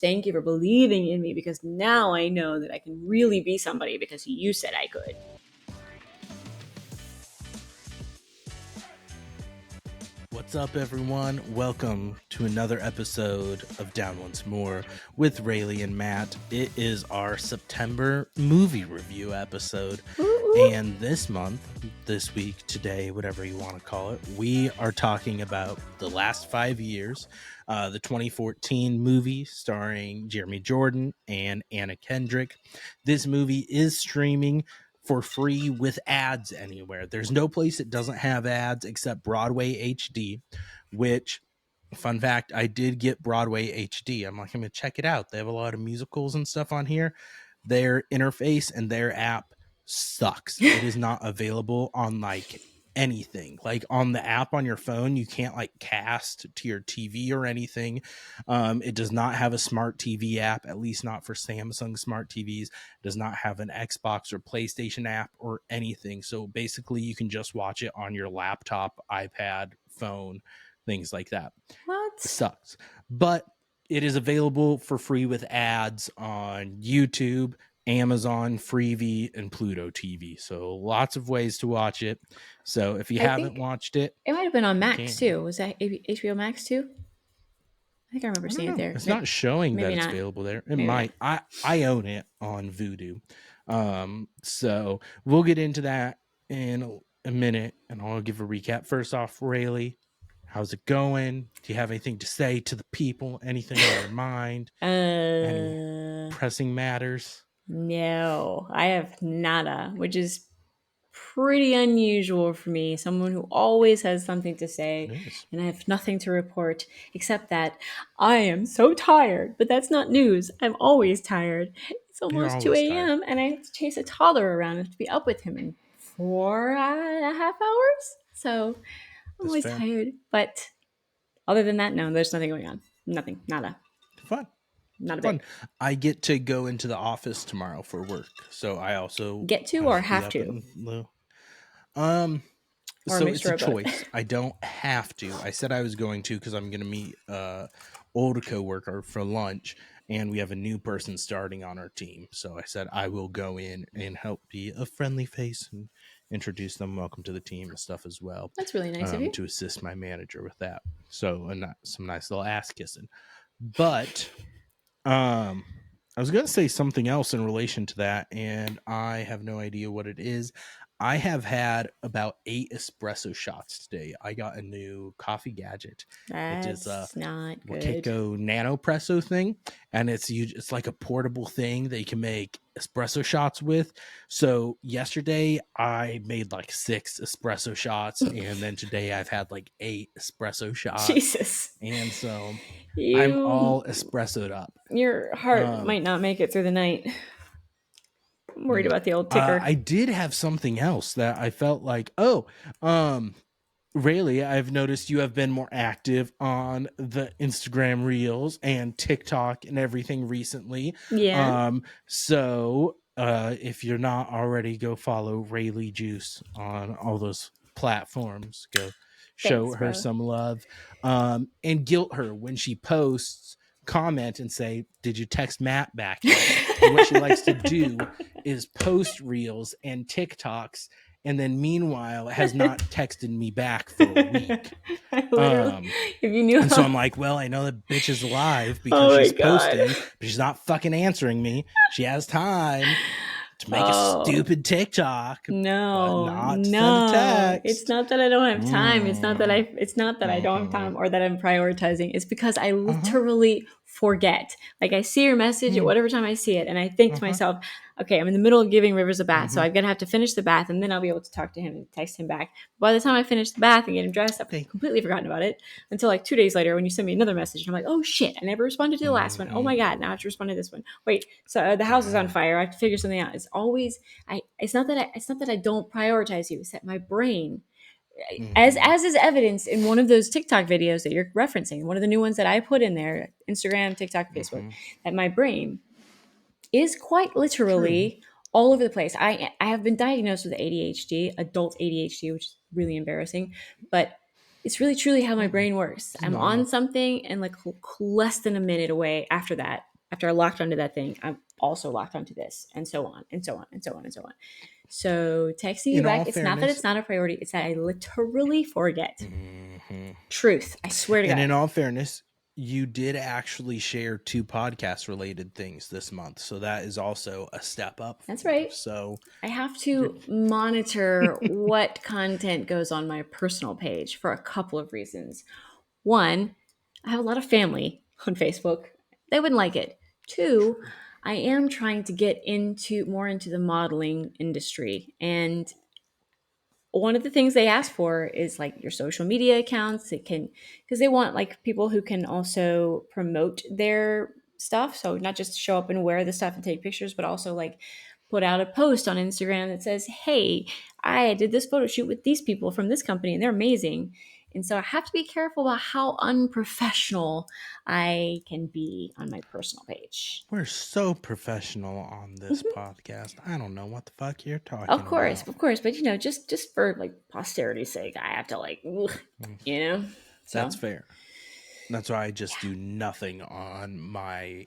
Thank you for believing in me, because now I know that I can really be somebody because you said I could. What's up, everyone? Welcome to another episode of Down Once More with Raley and Matt. It is our September movie review episode. And this month, this week, today, whatever you want to call it, we are talking about the last 5 years, the 2014 movie starring Jeremy Jordan and Anna Kendrick. This movie is streaming for free with ads anywhere. There's no place it doesn't have ads except Broadway HD, which, fun fact, I did get Broadway HD. I'm going to check it out. They have a lot of musicals and stuff on here. Their interface and their app sucks. It is not available on anything. Like on the app on your phone, you can't cast to your TV or anything. It does not have a smart TV app, at least not for Samsung smart TVs. It does not have an Xbox or PlayStation app or anything. So basically you can just watch it on your laptop, iPad, phone, things like that. What? It sucks. But it is available for free with ads on YouTube, Amazon, Freevee, and Pluto TV. So lots of ways to watch it. So if you haven't watched it, it might have been on Max too. Was that HBO Max too? I think I remember seeing it there. It's not showing that it's not. available there. It might. I own it on Vudu. So we'll get into that in a minute, and I'll give a recap. First off, Rayleigh, how's it going? Do you have anything to say to the people? Anything on your mind? Any pressing matters? No, I have nada, which is pretty unusual for me. Someone who always has something to say, and I have nothing to report except that I am so tired. But that's not news. I'm always tired. It's almost 2 a.m. and I have to chase a toddler around. I have to be up with him in 4.5 hours. So I'm always tired. But other than that, no, there's nothing going on. Nothing. Nada. Fun. Not a bit. I get to go into the office tomorrow for work, so I also get to or have to. So it's a choice. I don't have to. I said I was going to because I'm going to meet old coworker for lunch, and we have a new person starting on our team. So I said I will go in and help be a friendly face and introduce them, welcome to the team and stuff as well. That's really nice of you. To assist my manager with that. So some nice little ass kissing. But I was going to say something else in relation to that, and I have no idea what it is. I have had about 8 espresso shots today. I got a new coffee gadget. That's it is not good. Wakiko Nanopresso thing, and it's like a portable thing that you can make espresso shots with. So yesterday I made 6 espresso shots, and then today I've had 8 espresso shots. Jesus. And so I'm all espressoed up. Your heart might not make it through the night. I'm worried about the old ticker. I did have something else that I felt like, Rayleigh, I've noticed you have been more active on the Instagram Reels and TikTok and everything recently. Yeah. So if you're not already, go follow Rayleigh Juice on all those platforms. Go show her some love, and guilt her when she posts. Comment and say, did you text Matt back? And what she likes to do is post reels and TikToks, and then meanwhile has not texted me back for a week. If you knew, and so I'm like, well, I know that bitch is alive because she's posting, but she's not fucking answering me. She has time to make a stupid TikTok. No. It's not that I don't have time. It's not that I don't have time or that I'm prioritizing. It's because I literally forget. I see your message at whatever time I see it, and I think to myself, okay, I'm in the middle of giving Rivers a bath, so I'm gonna have to finish the bath, and then I'll be able to talk to him and text him back. By the time I finish the bath and get him dressed, I've completely forgotten about it until 2 days later when you send me another message, and I'm like, oh shit, I never responded to the last one. Oh my god, now I have to respond to this one. Wait, so the house is on fire. I have to figure something out. It's always It's not that I don't prioritize you. It's that my brain, as is evidenced in one of those TikTok videos that you're referencing, one of the new ones that I put in there, Instagram, TikTok, Facebook, that my brain is quite literally all over the place. I have been diagnosed with ADHD, adult ADHD, which is really embarrassing, but it's really truly how my brain works. I'm on something, and less than a minute away after that, after I locked onto that thing, I'm also locked onto this, and so on, and so on, and so on, and so on. So texting you In back, all it's not that fairness, it's not a priority, it's that I literally forget. mhm. Truth. I swear to And God. in all fairness, you did actually share 2 podcast related things this month. So that is also a step up. That's right. So I have to monitor what content goes on my personal page for a couple of reasons. One, I have a lot of family on Facebook. They wouldn't like it. Two, I am trying to get more into the modeling industry, and one of the things they ask for is like your social media accounts. It can, because they want like people who can also promote their stuff. So not just show up and wear the stuff and take pictures, but also like put out a post on Instagram that says, "Hey, I did this photo shoot with these people from this company and they're amazing." And so I have to be careful about how unprofessional I can be on my personal page. we're so professional on this Mhm. podcast. I don't know what the fuck you're Of talking course, about. of course, but just for like posterity's sake, I have to like, you know. That's So fair. That's why I just yeah. do nothing on my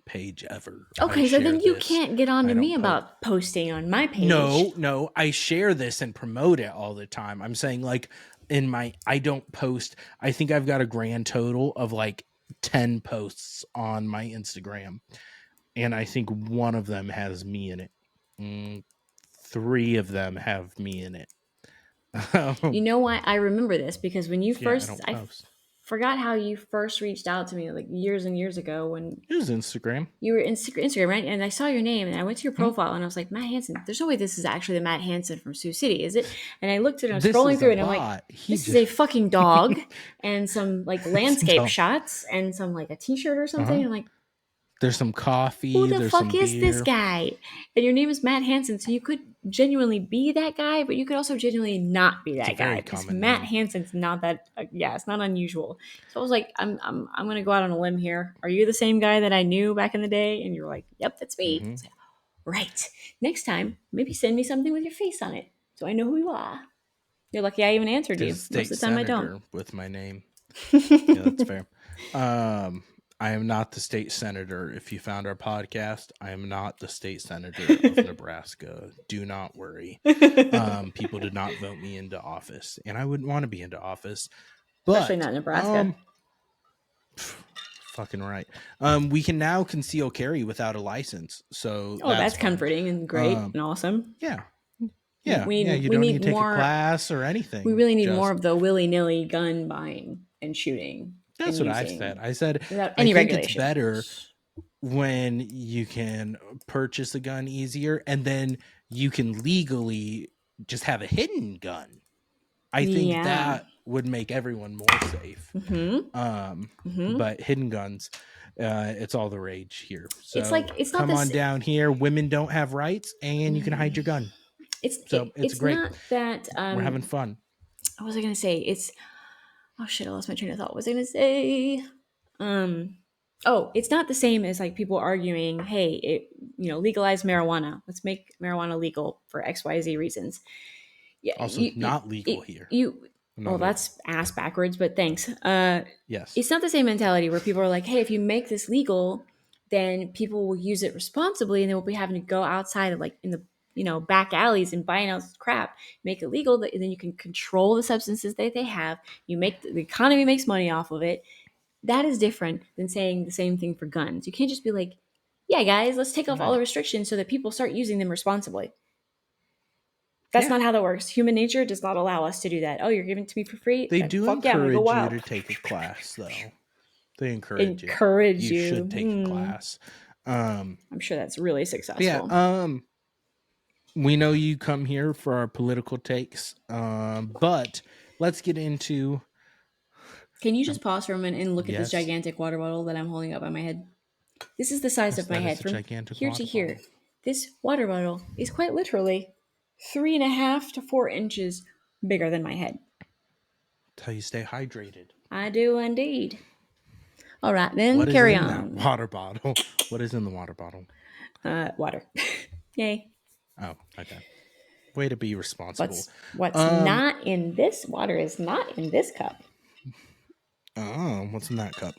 page ever. I Okay, so share then you this. can't get on I to me don't post. about posting on my page. No, I share this and promote it all the time. I'm saying like I don't post. I think I've got a grand total of like 10 posts on my Instagram. And I think one of them has me in it. 3 of them have me in it. You know why I remember this? Because when you Yeah, I first, don't I post. forgot how you first reached out to me like years and years ago when It was Instagram. you were in Instagram, right? And I saw your name and I went to your Hmm? profile and I was like, Matt Hansen. There's no way this is actually the Matt Hansen from Sioux City, is it? And I looked at it, I was This scrolling is a through it and I'm like, bot. He this is just a fucking dog and some like it's a landscape dog. shots and some like a t-shirt or something. Uh-huh. And I'm like, There's some who coffee, the there's fuck some is this beer. guy? And your name is Matt Hansen, so you could genuinely be that guy, but you could also genuinely not be It's a that guy very because common Matt name. Hansen's not that. Yeah, it's not unusual. So I was like, I'm gonna go out on a limb here. Are you the same guy that I knew back in the day? And you're like, yep, that's me. I Mm-hmm. was like, right. Next time, maybe send me something with your face on it so I know who you are. You're lucky I even answered There's you. a Most state of the time, I don't. senator with my name. Yeah, that's fair. I am not the state senator. If you found our podcast, I am not the state senator of Nebraska. Do not worry. People did not vote me into office, and I wouldn't want to be into office. Especially But not Nebraska. fucking right. We can now conceal carry without a license, so Oh, that's fine. comforting and great and awesome. Yeah, We yeah. You we don't need need to take a more. class or We anything. really need more Just of the willy-nilly gun buying and shooting and that's what I've said. using I said without I any think it's better regulations. when you can purchase a gun easier and then you can legally just have a hidden gun. I think Yeah. that would make everyone more safe. But hidden guns, it's all the rage here. It's So like it's not come on this. down here. Women don't have rights, and you can hide your gun. So it's It's great. not that. We're having fun. What was I gonna say? It's oh shit! I lost my train of thought. What was I gonna say? Oh, it's not the same as like people arguing, hey, legalize marijuana. Let's make marijuana legal for XYZ reasons. Yeah, Also, not legal here. In well, other words, that's ass backwards, but thanks. yes. It's not the same mentality where people are like, hey, if you make this legal, then people will use it responsibly and they will be having to go outside of like in the back alleys and buying out crap, make it legal, and then you can control the substances that they have. You make the economy makes money off of it. That is different than saying the same thing for guns. You can't just be like, yeah, guys, let's take off all the Right. restrictions so that people start using them responsibly. That's Yeah. not how that works. Human nature does not allow us to do that. Oh, you're giving it to me for free? They do Fuck yeah, I'm gonna go encourage you wild. to take a class, though. They encourage it. Encourage You should take a you. class. I'm sure that's really successful. Yeah. We know you come here for our political takes. But let's get into. Can you just pause for a minute and look at this Yes. gigantic water bottle that I'm holding up by my head? This is the size Yes, of my that is head a from gigantic here to water here. bottle. This water bottle is quite literally 3.5 to 4 inches bigger than my head. That's how you stay hydrated. I do indeed. All right, then What is carry in on. that water bottle? What is in the water bottle? Water. Yay. Oh, okay. Way to be responsible. What's not in this water is not in this cup. Oh, what's in that cup?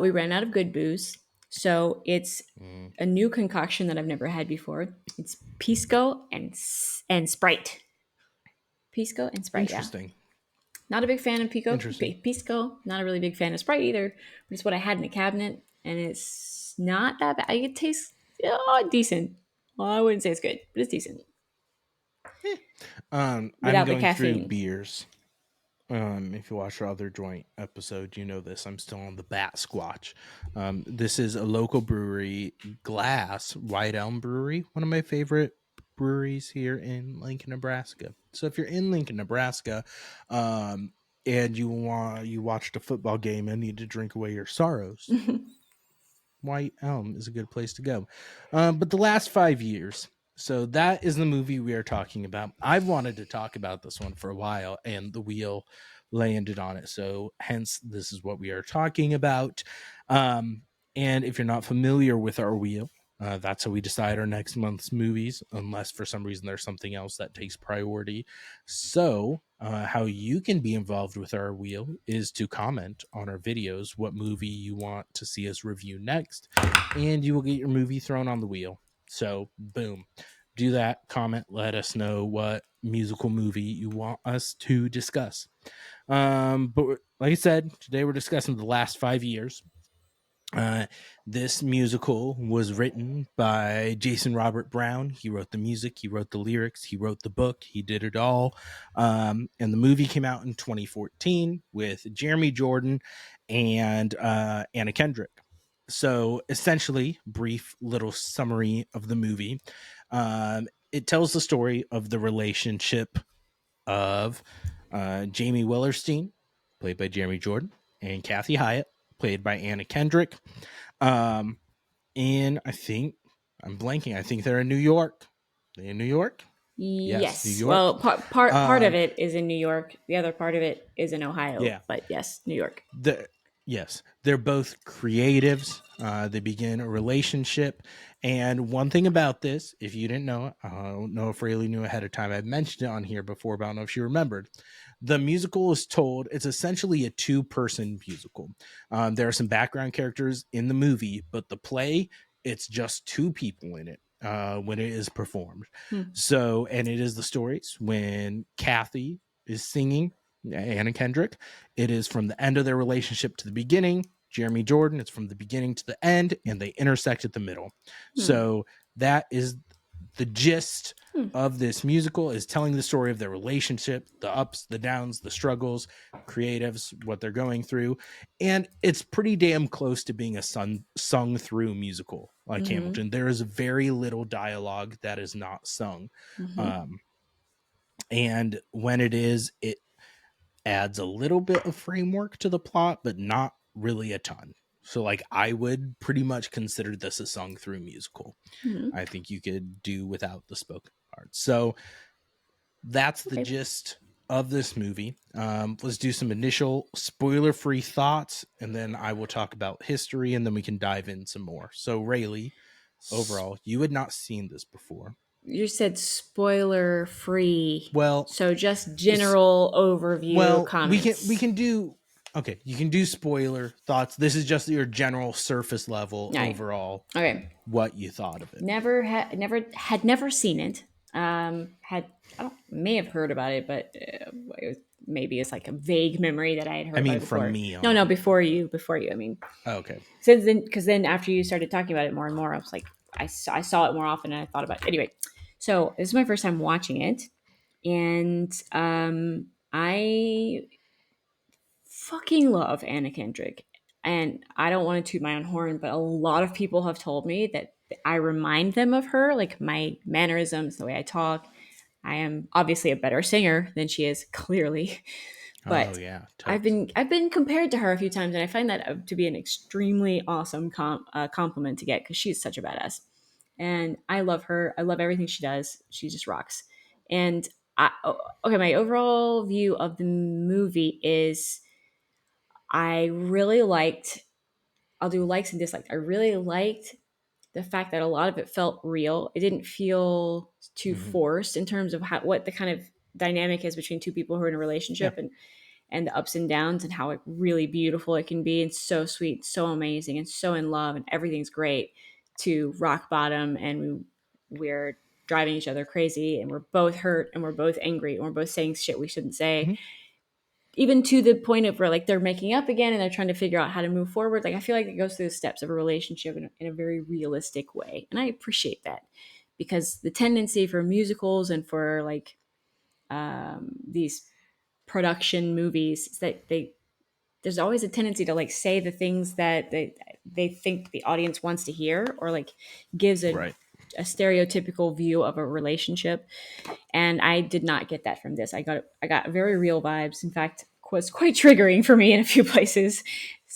We ran out of good booze, So it's Mm, a new concoction that I've never had before. It's Pisco and Sprite. Pisco and Sprite, yeah. interesting. Not a big fan of Interesting. Pisco. Not a really big fan of Sprite either. But it's what I had in the cabinet, and it's not that bad. It tastes decent. Well, I wouldn't say it's good, but it's decent Eh. I'm without the going through caffeine. beers. If you watch our other joint episode, you know this. I'm still on the Bat Squatch. This is a local brewery, Glass White Elm Brewery, one of my favorite breweries here in Lincoln, Nebraska. So if you're in Lincoln, Nebraska, and you watched a football game and need to drink away your sorrows, White Elm is a good place to go. But the last 5 years. So that is the movie we are talking about. I've wanted to talk about this one for a while, and the wheel landed on it. So hence, this is what we are talking about. And if you're not familiar with our wheel, that's how we decide our next month's movies, unless for some reason there's something else that takes priority. So, how you can be involved with our wheel is to comment on our videos what movie you want to see us review next, and you will get your movie thrown on the wheel. So, boom. Do that, comment, let us know what musical movie you want us to discuss. But like I said, today we're discussing the last 5 years. This musical was written by Jason Robert Brown. He wrote the music, he wrote the lyrics, he wrote the book, he did it all. And the movie came out in 2014 with Jeremy Jordan and Anna Kendrick. So, essentially, brief little summary of the movie. It tells the story of the relationship of Jamie Wellerstein, played by Jeremy Jordan, and Kathy Hyatt, played by Anna Kendrick. Um, and I think I'm blanking. I think they're in New York. They in New York? Yes, New Yes. York. Well, part of Um, it is in New York. The other part of it is in Ohio. yeah. But yes, New York. The yes, they're both creatives. They begin a relationship, and one thing about this, if you didn't know, I don't know if Rayleigh knew ahead of time. I've mentioned it on here before, but I don't know if she remembered. The musical is told; it's essentially a two-person musical. There are some background characters in the movie, but the play, it's just two people in it when it is performed. Hmm. So, and it is the stories when Kathy is singing, Anna Kendrick. It is from the end of their relationship to the beginning. Jeremy Jordan, it's from the beginning to the end, and they intersect at the middle. Hmm. So that is the gist Hmm. of this musical, is telling the story of their relationship, the ups, the downs, the struggles, creatives, what they're going through. And it's pretty damn close to being a sung through musical like Mm-hmm. Hamilton. There is very little dialogue that is not sung. Mm-hmm. Um, and when it is, it adds a little bit of framework to the plot, but not really a ton. So, like, I would pretty much consider this a sung through musical. Mm-hmm. I think you could do without the spoken parts. So, that's the Okay. gist of this movie. Let's do some initial spoiler free thoughts, and then I will talk about history, and then we can dive in some more. So, Rayleigh, overall, you had not seen this before. You said spoiler free. Well, So just general overview we comments. can do okay. You can do spoiler thoughts. This is just your general surface level All right. overall. Okay. What you thought of it? Never seen it. I don't may have heard about it, but maybe it's like a vague memory that I had heard I about mean, it from before. me No, on no, here. before you. I mean, Okay. since then, because then after you started talking about it more and more, I was like, I saw it more often, and I thought about it. Anyway. So this is my first time watching it, and I fucking love Anna Kendrick. And I don't want to toot my own horn, but a lot of people have told me that I remind them of her, like my mannerisms, the way I talk. I am obviously a better singer than she is, clearly, Oh but yeah, I've totes. been compared to her a few times, and I find that to be an extremely awesome compliment to get because she's such a badass, and I love her. I love everything she does. She just rocks. And okay, my overall view of the movie is I really liked. I'll do likes and dislikes. I really liked the fact that a lot of it felt real. It didn't feel too Mm-hmm. forced in terms of what the kind of dynamic is between two people who are in a Yeah. relationship, and the ups and downs and how like really beautiful it can be and so sweet, so amazing, and so in love and everything's great, to rock bottom and we're driving each other crazy and we're both hurt and we're both angry and we're both saying shit we shouldn't say, even to the point of where like they're making up again and they're trying to figure out how to move forward. Like I feel like it goes through the steps of a relationship in a very realistic way, and I appreciate that, because the tendency for musicals and for like these production movies is that there's always a tendency to like say the things that they think the audience wants to hear, or like gives Right. a stereotypical view of a relationship. And I did not get that from this. I got very real vibes. In fact, was quite triggering for me in a few places.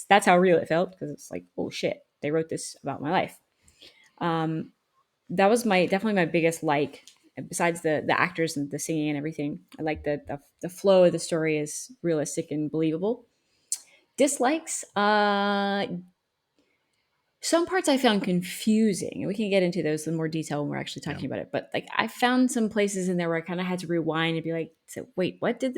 That's how real it felt, because it's like, oh shit, they wrote this about my life. That was my definitely my biggest like. Besides the actors and the singing and everything, I like the flow of the story is realistic and believable. Dislikes, some parts I found confusing, and we can get into those in more detail when we're actually talking about it. But like, I found some places in there where I kind of had to rewind and be like, so, "Wait, what did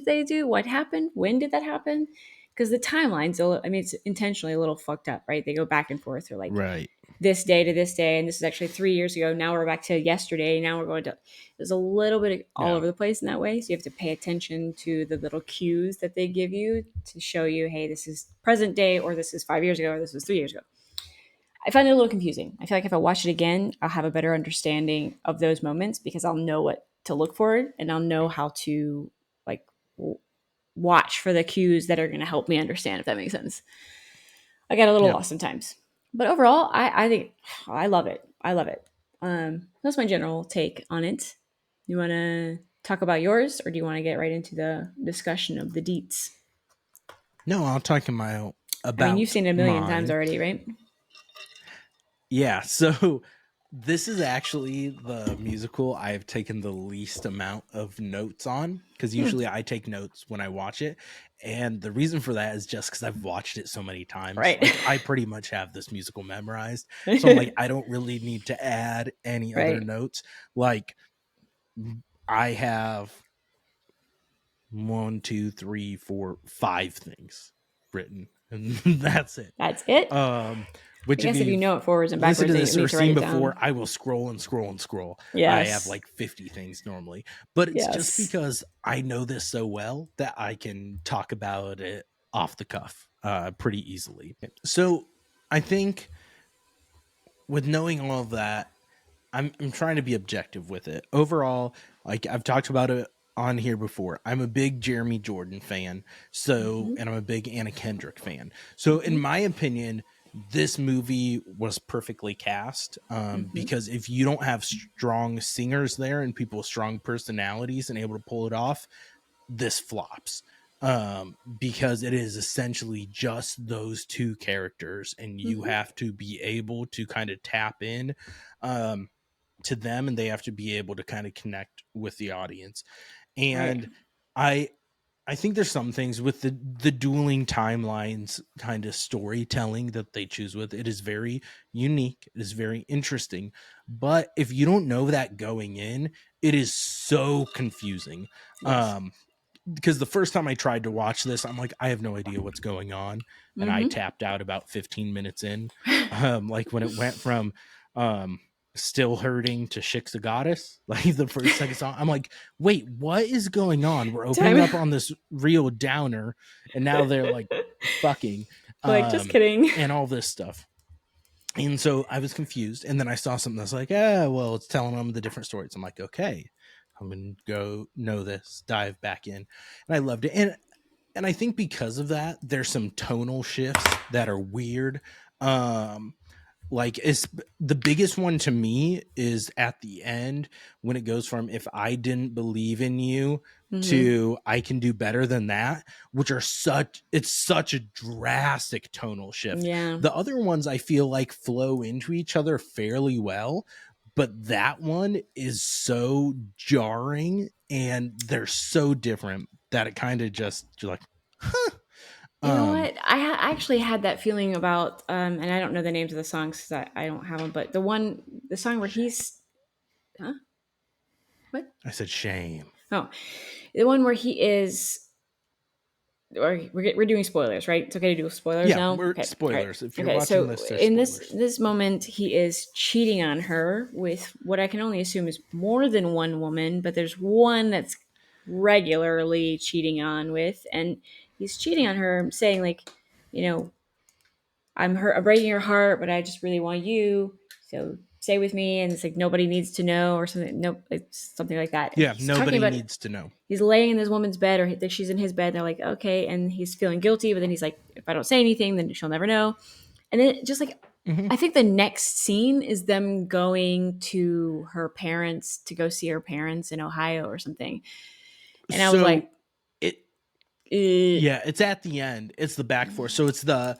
they do? What happened? When did that happen?" Because the timeline's, I mean, it's intentionally a little fucked up, right? They go back and forth, or like Right. this day to this day, and this is actually 3 years ago. Now we're back to yesterday. Now we're going to. There's a little bit of all Yeah. over the place in that way, so you have to pay attention to the little cues that they give you to show you, hey, this is present day, or this is 5 years ago, or this was 3 years ago. I find it a little confusing. I feel like if I watch it again, I'll have a better understanding of those moments, because I'll know what to look for and I'll know how to like watch for the cues that are going to help me understand, if that makes sense. I get a little Yeah. lost sometimes, but overall, I think I love it. I love it. That's my general take on it. You want to talk about yours, or do you want to get right into the discussion of the deets? No, I'll talk I mean, you've about seen it a million times mine. already, right? Yeah, so this is actually the musical I've taken the least amount of notes on, because usually I take notes when I watch it. And the reason for that is just because I've watched it so many times. Right. Like, I pretty much have this musical memorized. So I'm like, I don't really need to add any other Right. notes. Like, I have 1, 2, 3, 4, 5 things written, and that's it. That's it. I Which if guess if you you've know it forwards and listened backwards, to then you this or need to write seen it before, down. I will scroll and scroll and scroll. I have Yes. like 50 things normally, but it's just Yes. because I know this so well that I can talk about it off the cuff pretty easily. So I think with knowing all of that, I'm trying to be objective with it. Overall, like I've talked about it on here before, I'm a big Jeremy Jordan fan. So, Mm-hmm. and I'm a big Anna Kendrick fan. So, in Mm-hmm. my opinion, this movie was perfectly cast, Mm-hmm. because if you don't have strong singers there and people with strong personalities and able to pull it off, this flops, because it is essentially just those two characters, and you Mm-hmm. have to be able to kind of tap in um, to them, and they have to be able to kind of connect with the audience. Right. And I I think there's some things with the dueling timelines kind of storytelling that they choose with. It is very unique. It is very interesting. But if you don't know that going in, it is so confusing. Yes. Um, because the first time I tried to watch this, I'm like, I have no idea what's going on, and I Mm-hmm. tapped out about 15 minutes in. Like when it went from um still hurting to Shik's a goddess, like the first second song, I'm like, wait, what is going on? We're opening Time. up on this real downer, and now they're like fucking, Like, just kidding. and all this stuff. And so I was confused. And then I saw something that's like, well, it's telling them the different stories. I'm like, okay, I'm going to go know this, dive back in. And I loved it. And I think because of that, there's some tonal shifts that are weird. Um, like it's the biggest one to me is at the end when it goes from if I didn't believe in you Mm-hmm. to I can do better than that, which are such a drastic tonal shift. Yeah. The other ones I feel like flow into each other fairly well, but that one is so jarring and they're so different that it kind of just, you're like, huh. You know um what? I actually had that feeling about, and I don't know the names of the songs because I don't have them, but the song where he's, huh? What? I said shame. Oh, the one where he is we're doing spoilers, right? It's okay to do spoilers Yeah, now. we're Okay, all right. spoilers. If you're Okay, watching so this, there's in this spoilers. this moment, he is cheating on her with what I can only assume is more than one woman, but there's one that's regularly cheating on with, and he's cheating on her, saying like, you know, I'm breaking your heart, but I just really want you. So stay with me. And it's like nobody needs to know or something. Nope, it's something like that. And Yeah, he's talking nobody about needs to know. he's laying in this woman's bed or that she's in his bed. And they're like, okay, and he's feeling guilty, but then he's like, if I don't say anything, then she'll never know. And then just like Hmm. I think the next scene is them going to her parents to go see her parents in Ohio or something. And I was So like, it, eh, yeah, it's at the end. It's the back four. So it's the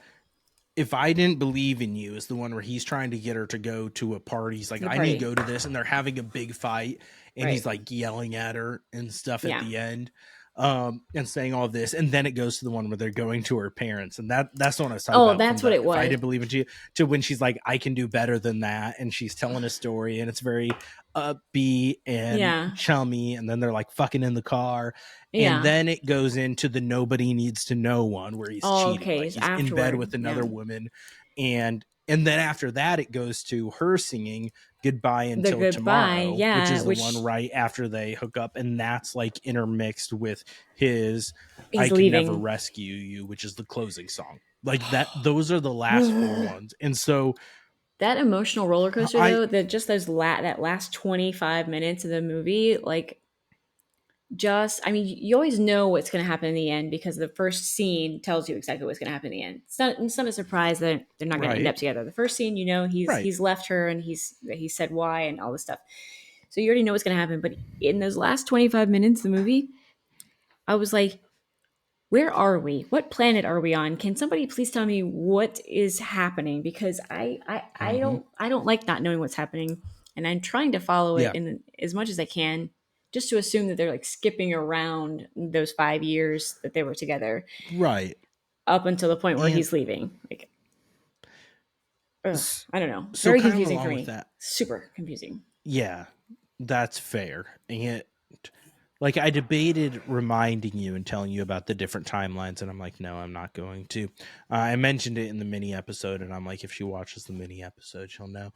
if I didn't believe in you is the one where he's trying to get her to go to a party. He's like, the I need to party, go to this, and they're having a big fight, and he's right? like yelling at her and stuff at Yeah. the end, and saying all this, and then it goes to the one where they're going to her parents, and that's the one I was talking Oh, about from that's what the it if I was. didn't believe in you to when she's like, I can do better than that, and she's telling a story, and it's very upbeat and Yeah. chummy, and then they're like fucking in the car, and Yeah. then it goes into the nobody needs to know one where he's Oh, cheating, okay. like It's he's in bed afterward. with Yeah. another woman, and then after that it goes to her singing goodbye The until goodbye. tomorrow, which Yeah. is the one Which right after they hook up, and that's like intermixed with his I he's can never leaving. rescue you, which is the closing song, like that. Those are the last four ones, and so That emotional roller coaster, I though, that just that last 25 minutes of the movie, like, just, I mean, you always know what's going to happen in the end because the first scene tells you exactly what's going to happen in the end. It's not a surprise that they're not going to end up right, together. The first scene, you know, right, he's left her and he said why and all this stuff. So you already know what's going to happen. But in those last 25 minutes of the movie, I was like, where are we? What planet are we on? Can somebody please tell me what is happening? Because mm-hmm. I don't like not knowing what's happening, and I'm trying to follow it Yeah, in as much as I can, just to assume that they're like skipping around those 5 years that they were together right, up until the point where and he's leaving. Like, ugh, I don't know. so Very kind of confusing for along with me. that, Super confusing. yeah, that's fair. And like I debated reminding you and telling you about the different timelines, and I'm like, no, I'm not going to. I mentioned it in the mini episode, and I'm like, if she watches the mini episode, she'll know.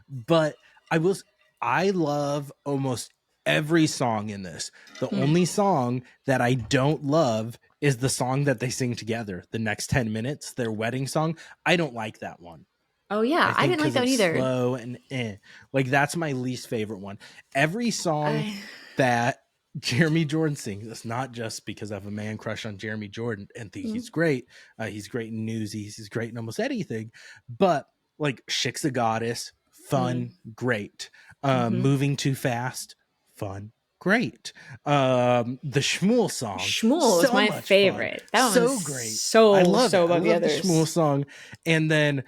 But I was, I love almost every song in this. The Hmm. only song that I don't love is the song that they sing together. The next 10 minutes, their wedding song. I don't like that one. Oh I yeah, I think didn't like because that one it's either. slow and like that's my least favorite one. Every song I that Jeremy Jordan sings, it's not just because I have a man crush on Jeremy Jordan and think hmm. he's great. He's great in Newsies, he's great in almost anything. But like Chick's a Goddess, fun, great. Mm-hmm. Moving Too Fast, fun, great. The Schmuel song, Shmuel is so my much fun, favorite. That one's so great. I love it. so I above the love the Schmuel others. song. And then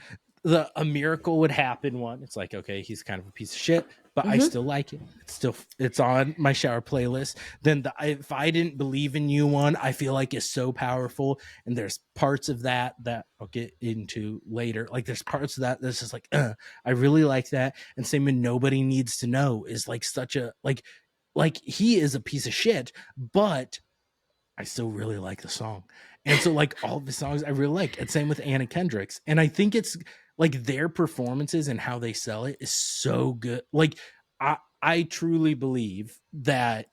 the A Miracle Would Happen one. It's like, okay, he's kind of a piece of shit, but I Mm-hmm. still like it. It's on my shower playlist. Then the If I Didn't Believe in You one, I feel like is so powerful. And there's parts of that I'll get into later. Like there's parts of that that's just like, I really like that. And same with Nobody Needs to Know is like such a like he is a piece of shit, but I still really like the song. And so like all the songs I really like. And same with Anna Kendrick's. And I think it's like their performances and how they sell it is so good. Like I truly believe that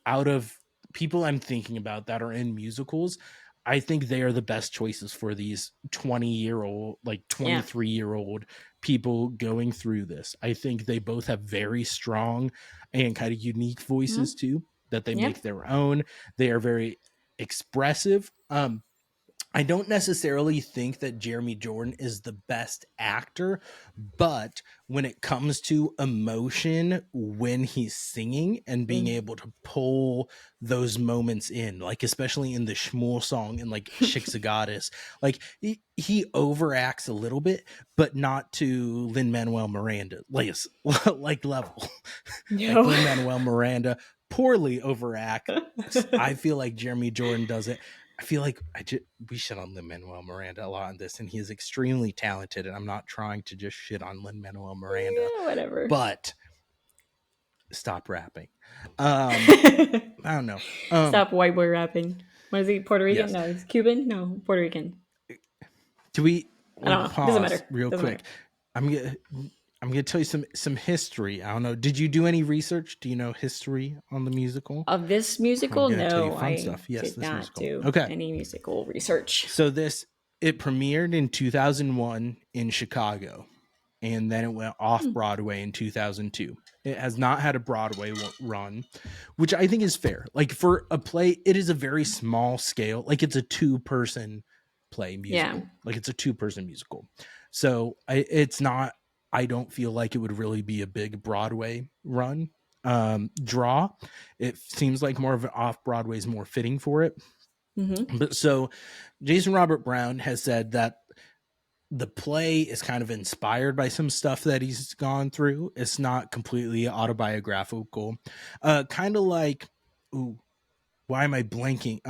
out of people I'm thinking about that are in musicals, I think they are the best choices for these 20-year-old, like Yeah. 23-year-old people going through this. I think they both have very strong and kind of unique voices Mm-hmm. too that they Yep. make their own. They are very expressive. I don't necessarily think that Jeremy Jordan is the best actor, but when it comes to emotion, when he's singing and being Mm. able to pull those moments in, like especially in the Schmuel song and like Chick's a Goddess, like he overacts a little bit, but not to Lin Manuel Miranda, like level, like No. Lin Manuel Miranda poorly overact. I feel like Jeremy Jordan does it. I feel like we shit on Lin Manuel Miranda a lot on this, and he is extremely talented. And I'm not trying to just shit on Lin Manuel Miranda, Yeah, whatever. but stop rapping. I don't know. Stop white boy rapping. What is he? Puerto Rican? Yes. No, he's Cuban. No, Puerto Rican. Do we I don't know. Doesn't pause matter. real Doesn't matter. quick? I'm gonna I'm gonna tell you some history. I don't know. Did you do any research? Do you know history on the musical? Of this I'm musical, gonna tell you no, fun I stuff. Yes, did this not musical. do Okay. any musical research. So it premiered in 2001 in Chicago, and then it went off Broadway in 2002. It has not had a Broadway run, which I think is fair. Like for a play, it is a very small scale. Like it's a 2-person play musical. Yeah. Like it's a 2-person musical. So it's not. I don't feel like it would really be a big Broadway run draw. It seems like more of an off Broadway is more fitting for it. Mm-hmm. But so Jason Robert Brown has said that the play is kind of inspired by some stuff that he's gone through. It's not completely autobiographical. Kind of like, ooh, why am I blanking?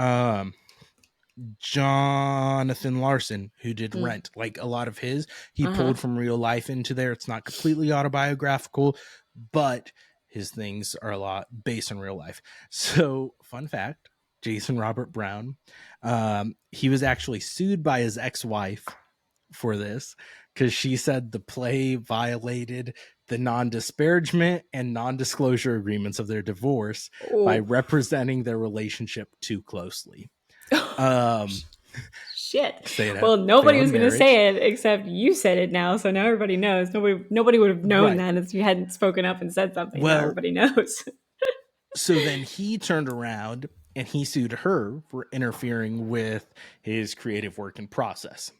Jonathan Larson, who did Rent, like a lot of his, he Uh-huh. pulled from real life into there. It's not completely autobiographical, but his things are a lot based on real life. So, fun fact, Jason Robert Brown, he was actually sued by his ex-wife for this because she said the play violated the non-disparagement and non-disclosure agreements of their divorce by representing their relationship too closely. Shit. Say Well, nobody failed was going to marriage. say it except you said it now, so now everybody knows. Nobody would have known Right. that if you hadn't spoken up and said something. Now Well, everybody knows. so then he turned around and he sued her for interfering with his creative work and process.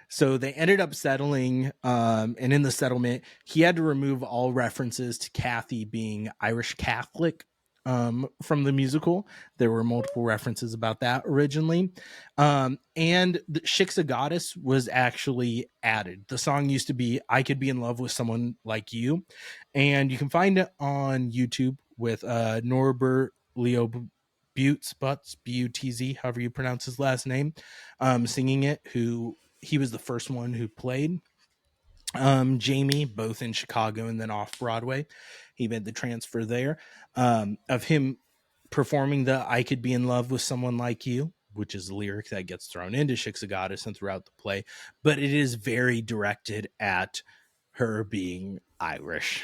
So they ended up settling, and in the settlement, he had to remove all references to Kathy being Irish Catholic from the musical. There were multiple references about that originally. And the Shiksa Goddess was actually added. The song used to be I Could Be in Love with Someone Like You. And you can find it on YouTube with Norbert Leo Butz, B-U-T-Z, however you pronounce his last name, singing it, who he was the first one who played Jamie, both in Chicago and then off Broadway. He made the transfer there of him performing the I Could Be in Love with Someone Like You, which is a lyric that gets thrown into Shiksa Goddess and throughout the play, but it is very directed at her being Irish.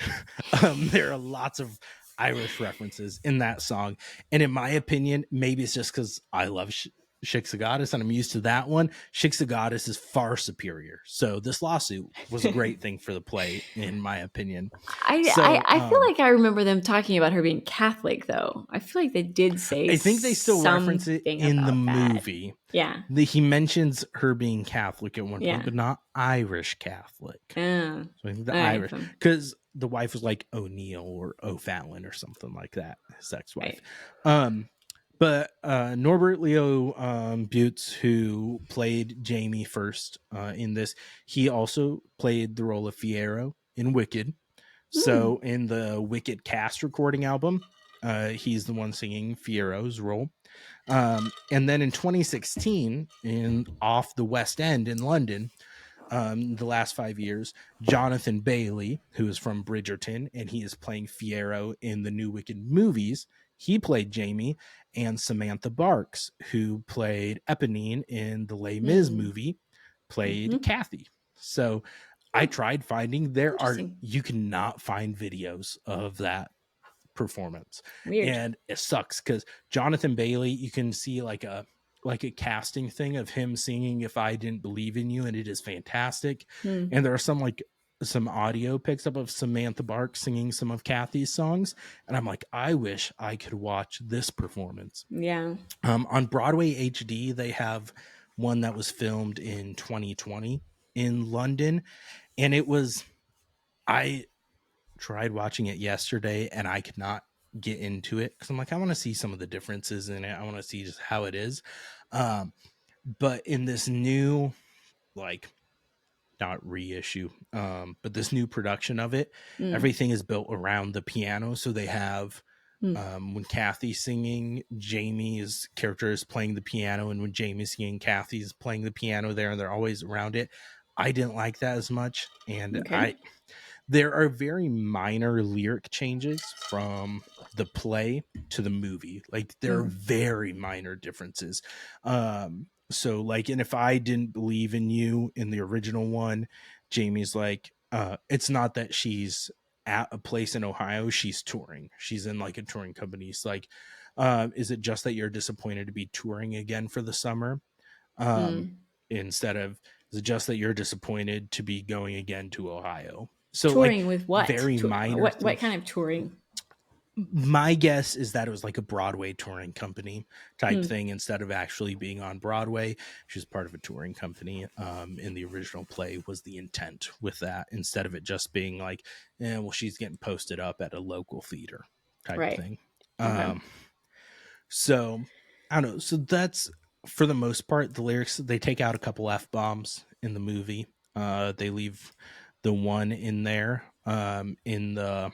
There are lots of Irish references in that song. And in my opinion, maybe it's just because I love Shiksa Goddess and I'm used to that one. Shiksa Goddess is far superior. So this lawsuit was a great thing for the play, in my opinion. I feel like I remember them talking about her being Catholic, though. I feel like they did say I think they still reference it something in the about that. movie. Yeah. He mentions her being Catholic at one Yeah. point, but not Irish Catholic. So I think the Irish, because the wife was like O'Neill or O'Fallon or something like that, his ex-wife. Right. But Norbert Leo Butz, who played Jamie first in this, he also played the role of Fiyero in Wicked. So in the Wicked cast recording album, he's the one singing Fiero's role. And then in 2016, in Off the West End in London, the last 5 years, Jonathan Bailey, who is from Bridgerton, and he is playing Fiero in the new Wicked movies. He played Jamie, and Samantha Barks, who played Eponine in the Les Mis movie, played Kathy. So I tried finding, you cannot find videos of that performance. Weird. And it sucks because Jonathan Bailey, you can see like a casting thing of him singing If I Didn't Believe in You, and it is fantastic. And there are some audio picks up of Samantha Bark singing some of Kathy's songs, and I'm like, I wish I could watch this performance. Yeah. On Broadway HD, they have one that was filmed in 2020 in London, and I tried watching it yesterday and I could not get into it because I'm like, I want to see some of the differences in it. I want to see just how it is. But in this new, like, not reissue, but this new production of it, everything is built around the piano. So they have when Kathy's singing, Jamie's character is playing the piano, and when Jamie's singing, Kathy's playing the piano there, and they're always around it. I didn't like that as much, and there are very minor lyric changes from the play to the movie. Like there are very minor differences. So like, and if I didn't believe in you in the original one, Jamie's like, it's not that she's at a place in Ohio, she's touring. She's in like a touring company. It's like, is it just that you're disappointed to be touring again for the summer? Instead of, is it just that you're disappointed to be going again to Ohio? So like Touring with what? very minor What things. kind of touring? My guess is that it was like a Broadway touring company type thing. Instead of actually being on Broadway, she was part of a touring company. In the original play was the intent with that, instead of it just being like, well, she's getting posted up at a local theater type Right. thing. Okay. So I don't know. So that's, for the most part, the lyrics, they take out a couple F-bombs in the movie. They leave the one in there, in the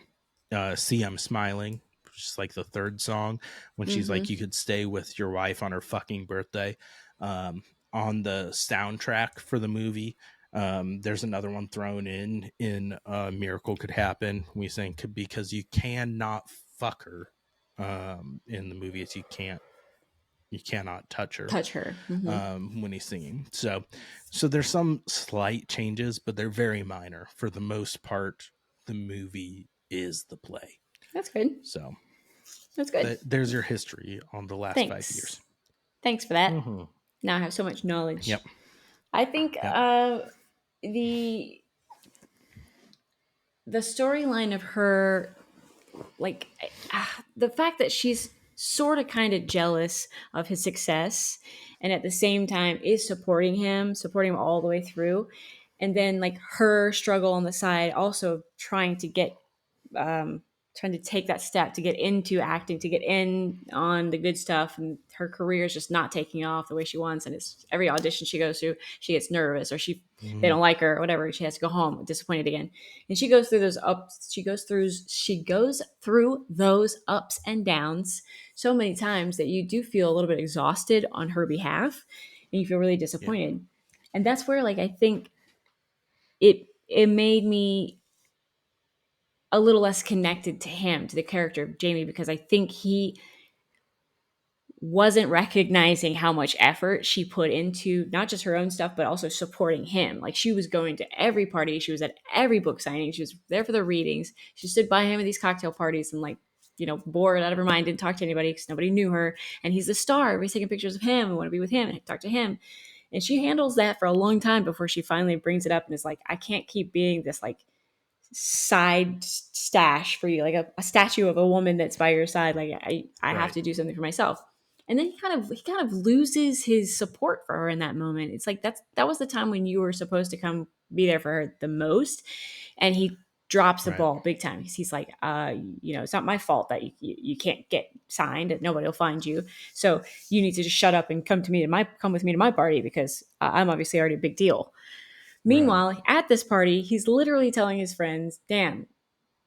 See I'm Smiling, which is like the third song, when she's like, you could stay with your wife on her fucking birthday. On the soundtrack for the movie, there's another one thrown in Miracle Could Happen. We think because you cannot fuck her. In the movie, it's you cannot touch her. Touch her. When he's singing. So there's some slight changes, but they're very minor. For the most part, the movie is the play. That's good. So That's good. there's your history on the last 5 years. Thanks for that. Now I have so much knowledge. Yep. I think Yep. the storyline of her, like the fact that she's sort of kind of jealous of his success and at the same time is supporting him all the way through, and then like her struggle on the side, also trying to get trying to take that step to get into acting, to get in on the good stuff, and her career is just not taking off the way she wants, and it's every audition she goes through, she gets nervous, or they don't like her or whatever, she has to go home disappointed again. And she goes through those ups, she goes through those ups and downs so many times that you do feel a little bit exhausted on her behalf, and you feel really Yeah. disappointed. And that's where, like, I think it made me a little less connected to him, to the character of Jamie, because I think he wasn't recognizing how much effort she put into not just her own stuff, but also supporting him. Like, she was going to every party, she was at every book signing, she was there for the readings, she stood by him at these cocktail parties and, like, bored out of her mind, didn't talk to anybody because nobody knew her. And he's the star. Everybody's taking pictures of him and want to be with him and talk to him. And she handles that for a long time before she finally brings it up and is like, I can't keep being this, like, side stash for you, like a statue of a woman that's by your side. Like, I have Right. to do something for myself. And then he kind of loses his support for her in that moment. It's like that was the time when you were supposed to come be there for her the most, and he drops the Right. ball big time. He's like, it's not my fault that you can't get signed, and nobody will find you. So you need to just shut up and come with me to my party, because I'm obviously already a big deal. Right. Meanwhile, at this party, he's literally telling his friends, "Damn,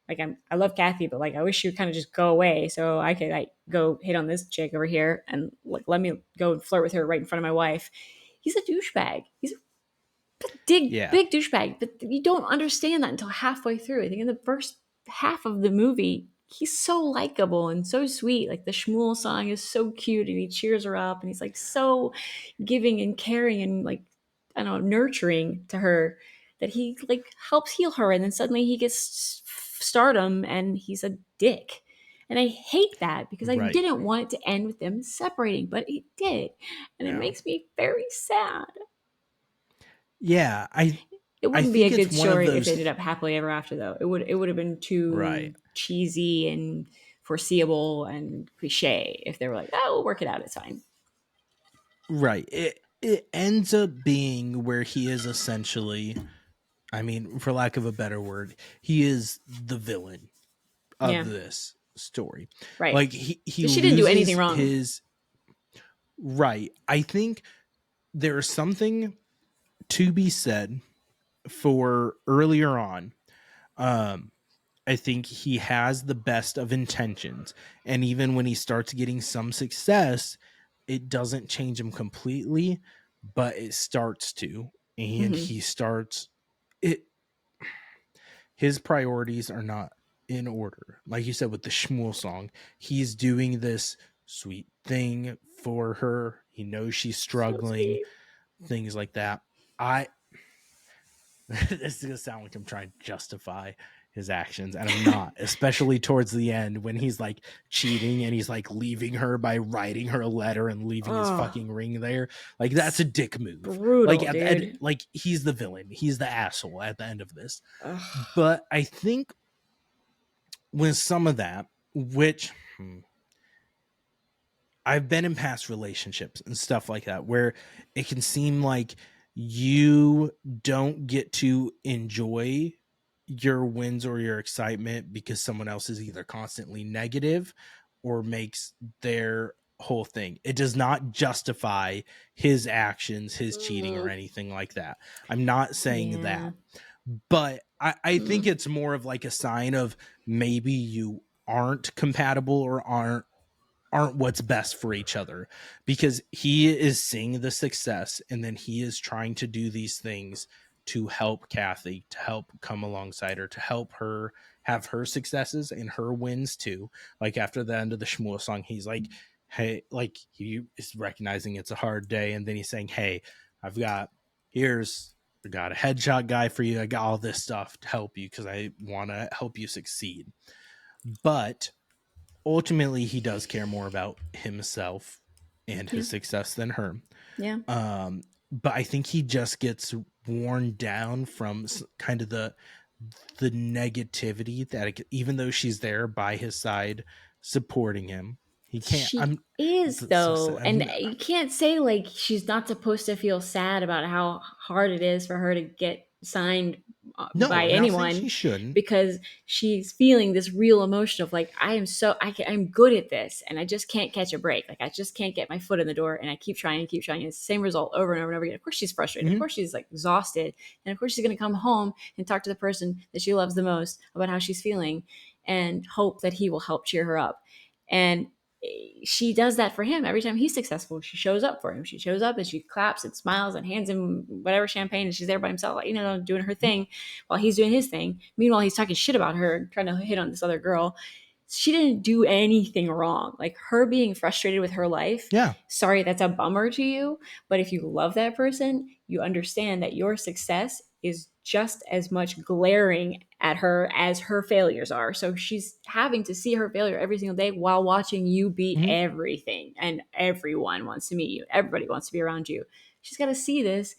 like, I love Kathy, but, like, I wish she would kind of just go away so I could, like, go hit on this chick over here and, like, let me go and flirt with her right in front of my wife." He's a douchebag. He's a Yeah. big douchebag, but you don't understand that until halfway through. I think in the first half of the movie, he's so likable and so sweet. Like, the Schmuel Song is so cute, and he cheers her up, and he's, like, so giving and caring and, like, I don't know, nurturing to her, that he, like, helps heal her. And then suddenly he gets stardom and he's a dick. And I hate that, because I Right. didn't want it to end with them separating, but it did. And it Yeah. makes me very sad. Yeah. It I wouldn't be a think it's good one of story if they ended those. up happily ever after, though. It would have been Right. too cheesy and foreseeable and cliche if they were like, "Oh, we'll work it out. It's fine." Right. It ends up being where he is essentially, I mean, for lack of a better word, he is the villain of Yeah, this story. right. Like he Because she didn't do anything loses wrong. his right. I think there's something to be said for earlier on. Um I think he has the best of intentions, and even when he starts getting some success, it doesn't change him completely, but it starts to, and Mm-hmm. he starts it. His priorities are not. in order. Like you said with the Schmuel song, he's doing this sweet thing for her. He knows she's So struggling, sweet. things like that. I this is gonna sound like I'm trying to justify his actions, and I'm not, especially towards the end when he's like cheating and he's like leaving her by writing her a letter and leaving his Oh, fucking ring there. Like that's a dick move. Like brutal, at the end, dude. like he's the villain, he's the asshole at the end of this. Ugh. But I think with some of that, which I've been in past relationships and stuff like that, where it can seem like you don't get to enjoy your wins or your excitement because someone else is either constantly negative or makes their whole thing. It does not justify his actions, his cheating, or Mm, anything like that. I'm not saying yeah. that, but I think Mm. it's more of like a sign of maybe you aren't compatible or aren't what's best for each other, because he is seeing the success and then he is trying to do these things to help Kathy, to help come alongside her, to help her have her successes and her wins too. Like after the end of the Schmuel song, he's like, hey, like he is recognizing it's a hard day. And then he's saying, hey, I got a headshot guy for you. I got all this stuff to help you because I want to help you succeed. But ultimately he does care more about himself and Yeah. his success than her. Yeah. But I think he just gets worn down from kind of the negativity that even though she's there by his side supporting him, he can't. She I'm is, so though. And sad. you can't say like she's not supposed to feel sad about how hard it is for her to get signed No, by I'm not saying she anyone, shouldn't. because she's feeling this real emotion of like, I'm good at this and I just can't catch a break. Like I just can't get my foot in the door and I keep trying and keep trying. And it's the same result over and over and over again. Of course she's frustrated. Of Mm-hmm. course she's like exhausted. And of course she's going to come home and talk to the person that she loves the most about how she's feeling and hope that he will help cheer her up. And she does that for him every time he's successful. She shows up for him. She shows up and she claps and smiles and hands him whatever champagne, and she's there by himself, like, doing her thing while he's doing his thing. Meanwhile, he's talking shit about her and trying to hit on this other girl. She didn't do anything wrong. Like her being frustrated with her life, Yeah. sorry, that's a bummer to you. But if you love that person, you understand that your success is just as much glaring at her as her failures are. So she's having to see her failure every single day while watching you beat Mm-hmm. everything. And everyone wants to meet you. Everybody wants to be around you. She's got to see this.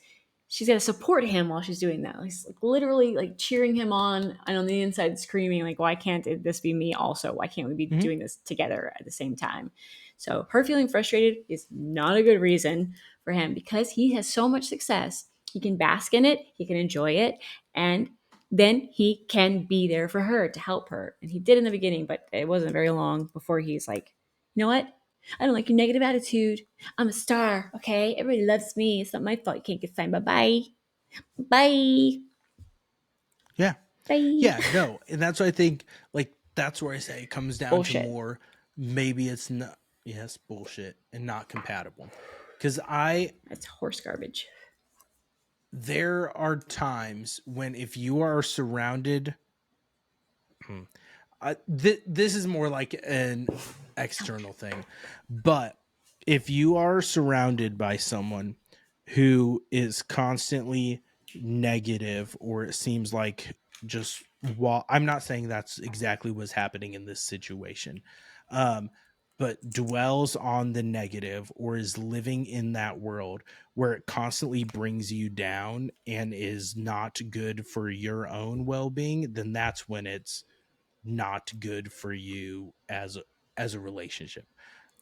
She's got to support him while she's doing that. He's like literally like cheering him on and on the inside screaming like, why can't this be me also? Why can't we be Mm-hmm. doing this together at the same time? So her feeling frustrated is not a good reason for him, because he has so much success. He can bask in it, he can enjoy it, and then he can be there for her to help her. And he did in the beginning, but it wasn't very long before he's like, you know what? I don't like your negative attitude. I'm a star, okay? Everybody loves me. It's not my fault you can't get signed. Bye bye. Bye. Yeah. Bye. Yeah. No. And that's what I think, like, that's where I say it comes down to Bullshit. more, maybe it's not, yes, bullshit and not compatible. Because That's horse garbage. there are times when if you are surrounded, this is more like an external thing, but if you are surrounded by someone who is constantly negative, or it seems like just, while I'm not saying that's exactly what's happening in this situation, um but dwells on the negative or is living in that world where it constantly brings you down and is not good for your own well-being, then that's when it's not good for you as a relationship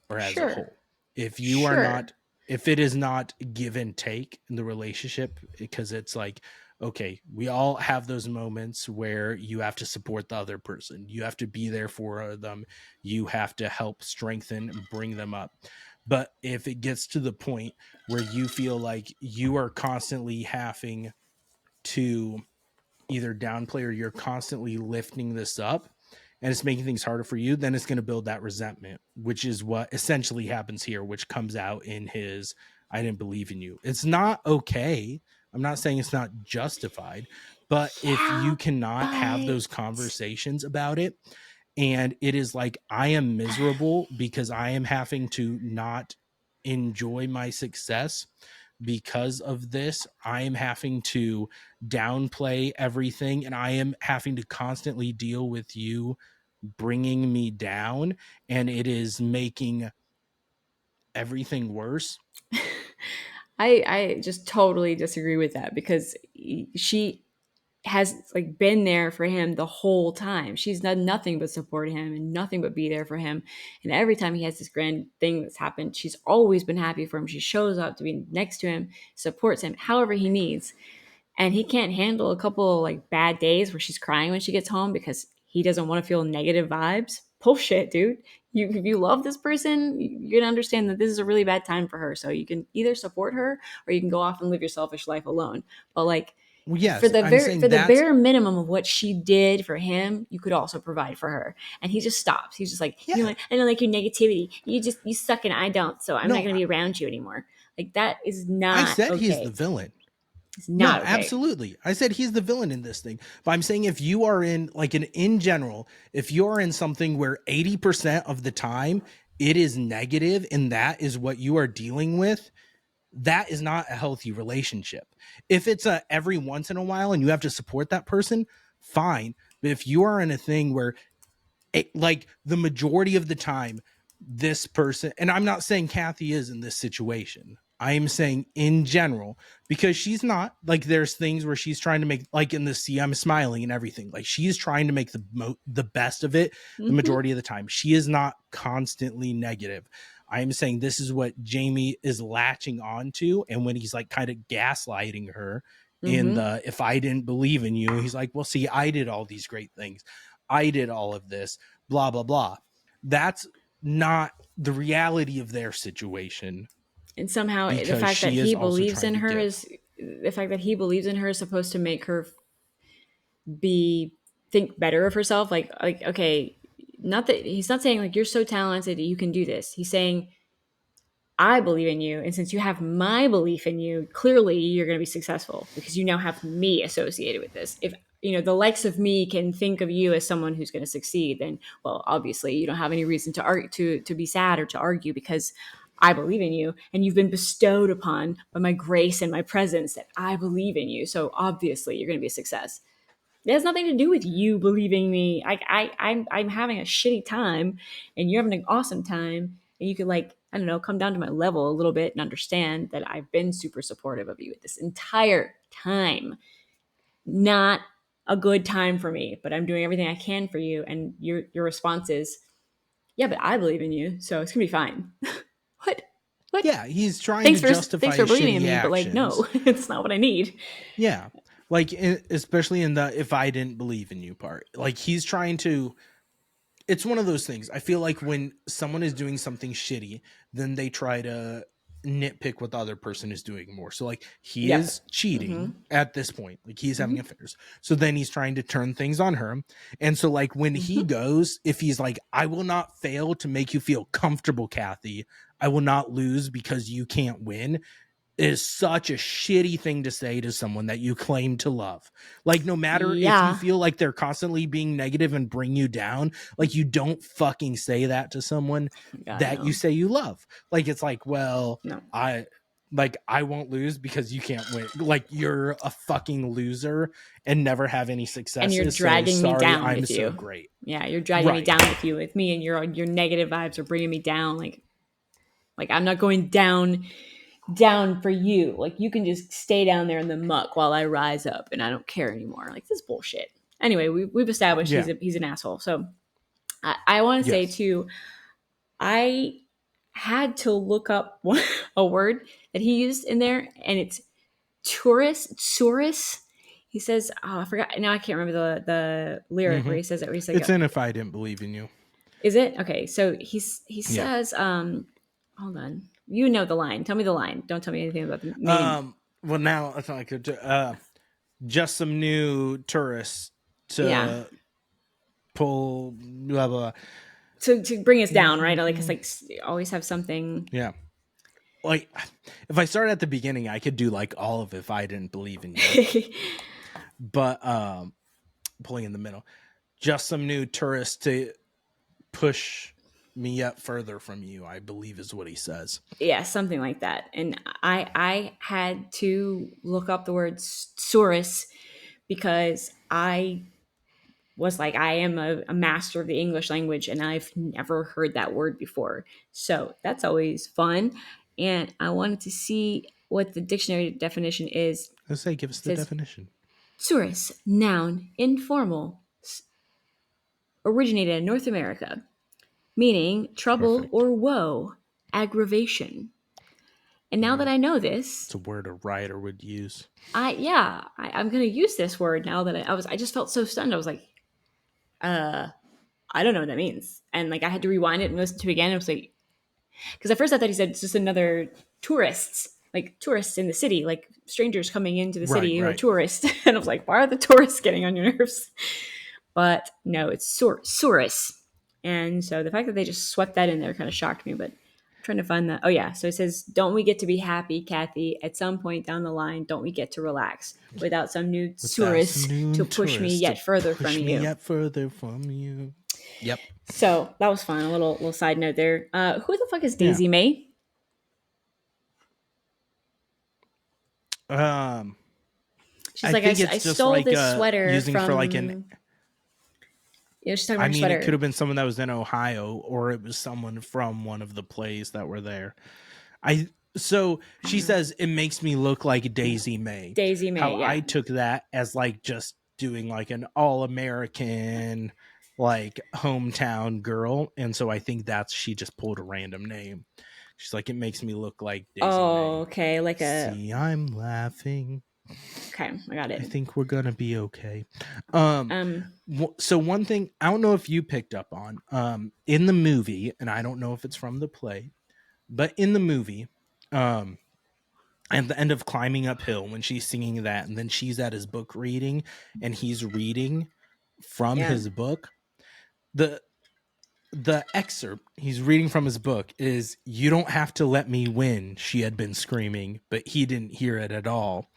or as a Sure. whole. If you are Sure. not, if it is not give and take in the relationship, because it's like, okay, we all have those moments where you have to support the other person, you have to be there for them, you have to help strengthen and bring them up. But if it gets to the point where you feel like you are constantly having to either downplay or you're constantly lifting this up and it's making things harder for you, then it's going to build that resentment, which is what essentially happens here, which comes out in his I didn't believe in you. It's not okay. I'm not saying it's not justified, But if Yeah, you cannot have but those conversations about it, and it is like, I am miserable because I am having to not enjoy my success because of this. I am having to downplay everything, and I am having to constantly deal with you bringing me down, and it is making everything worse. I just totally disagree with that because she has like been there for him the whole time. She's done nothing but support him and nothing but be there for him. And every time he has this grand thing that's happened, she's always been happy for him. She shows up to be next to him, supports him however he needs. And he can't handle a couple of like bad days where she's crying when she gets home because he doesn't want to feel negative vibes. Bullshit, dude. If you love this person, you're gonna understand that this is a really bad time for her. So you can either support her or you can go off and live your selfish life alone. But like Well, yes, I'm for saying the that's, bare minimum of what she did for him, you could also provide for her. And he just stops. He's just like, you know yeah, what? I don't like your negativity. You suck and I don't. So I'm not no, gonna be around you anymore. Like that is I not said he's the okay. villain. It's not No, okay. absolutely. I said he's the villain in this thing. But I'm saying, if you are in, like, in general, if you're in something where 80% of the time it is negative and that is what you are dealing with, that is not a healthy relationship. If it's a every once in a while and you have to support that person, fine. But if you are in a thing where like the majority of the time, this person, and I'm not saying Kathy is in this situation, I am saying in general, because she's not, like, there's things where she's trying to make, like in the sea I'm smiling and everything, like she's trying to make the best of it the Mm-hmm. majority of the time. She is not constantly negative. I am saying this is what Jamie is latching on to, and when he's like kind of gaslighting her in Mm-hmm. the, if I didn't believe in you, he's like, well, see, I did all these great things, I did all of this, blah blah blah. That's not the reality of their situation, And somehow the because fact that she is he also believes trying in to her give. is the fact that he believes in her is supposed to make her be think better of herself. Like okay, not that he's not saying like you're so talented you can do this. He's saying I believe in you, and since you have my belief in you, clearly you're going to be successful because you now have me associated with this. If you know the likes of me can think of you as someone who's going to succeed, then well, obviously you don't have any reason to argue, to be sad or to argue because I believe in you, and you've been bestowed upon by my grace and my presence that I believe in you. So obviously you're going to be a success. It has nothing to do with you believing me. I'm having a shitty time, and you're having an awesome time, and you could like I don't know come down to my level a little bit and understand that I've been super supportive of you this entire time. Not a good time for me, but I'm doing everything I can for you. And your response is, yeah, but I believe in you, so it's gonna be fine. what? What? Yeah, he's trying to Thanks justify for his believing in shitty me, but like actions. no, it's not what I need. Yeah, like especially in the if I didn't believe in you part, like he's trying to, it's one of those things. I feel like when someone is doing something shitty, then they try to nitpick what the other person is doing more. So like he is Yep. Mm-hmm. cheating at this point, like he's having Mm-hmm. affairs. So then he's trying to turn things on her. And so like when he Mm-hmm. goes, if he's like, I will not fail to make you feel comfortable, Kathy, I will not lose because you can't win, is such a shitty thing to say to someone that you claim to love. Like, no matter if you Yeah. feel like they're constantly being negative and bring you down, like, you don't fucking say that to someone God that you no. say you love. Like, it's like, well, No. I won't lose because you can't win. Like, you're a fucking loser and never have any And you're successes. So dragging me sorry, down I'm with so you. great. Yeah, you're dragging me Right. down with me, and your negative vibes are bringing me down. Like I'm not going down for you. Like you can just stay down there in the muck while I rise up, and I don't care anymore. Like this bullshit. Anyway, we've established Yeah. he's an asshole. So I want to say Yes. too, I had to look up a word that he used in there, and it's tourist. He says, "Oh, I forgot. Now I can't remember the lyric where Mm-hmm. he says it. Where he's like, It's in If I Didn't Believe in You. is it okay?" So he Yeah. says, hold on. You know the line. Tell me the line. Don't tell me anything about the meaning. Well, now it's not like just some new tourists Yeah. to pull blah blah. To bring us down, right? Like it's Mm-hmm. like always have something. Yeah, like if I start at the beginning, I could do like all of If I Didn't Believe in You. but pulling in the middle. Just some new tourists to push me up further from you, I believe is what he says. Yeah, something like that. And I had to look up the word saurus because I was like, I am a master of the English language and I've never heard that word before. So that's always fun. And I wanted to see what the dictionary definition is. Let's say, give us It the says definition. saurus, noun, informal, originated in North America, meaning trouble Perfect. or woe, aggravation. And now that I know this, It's a word a writer would use. I'm gonna use this word now that I just felt so stunned. I was like, I don't know what that means. And like I had to rewind it and listen to it again. I was like, because at first I thought he said it's just another tourists, like tourists in the city, like strangers coming into the Right, city who are right. tourists. And I was like, why are the tourists getting on your nerves? But no, it's Saurus. And so the fact that they just swept that in there kind of shocked me. But I'm trying to find that. Oh yeah, so it says, "Don't we get to be happy, Kathy? At some point down the line, don't we get to relax without some new Without some Saurus new to push me tourists to yet further from push me you?" yet further from you. Yep. So that was fun. A little side note there. Who the fuck is Yeah. Daisy May? Um, She's I like, think I it's just stole like this sweater using for like from. an. She's talking about I her mean, it could sweater. have been someone that was in Ohio, or it was someone from one of the plays that were there. So I she don't know. says it makes me look like Daisy May. Daisy How May, I yeah. took that as like just doing like an all American like hometown girl, and so I think that's she just pulled a random name. She's like, it makes me look like Daisy Oh, May. okay. Like a. See, I'm laughing. Okay, I got I it. think we're gonna be okay. Um, Um, so one thing I don't know if you picked up on in the movie, and I don't know if it's from the play, but in the movie, at the end of Climbing Uphill, when she's singing that, and then she's at his book reading, and he's reading from yeah. his book. The excerpt he's reading from his book is, "You don't have to let me win," she had been screaming, but he didn't hear it at all.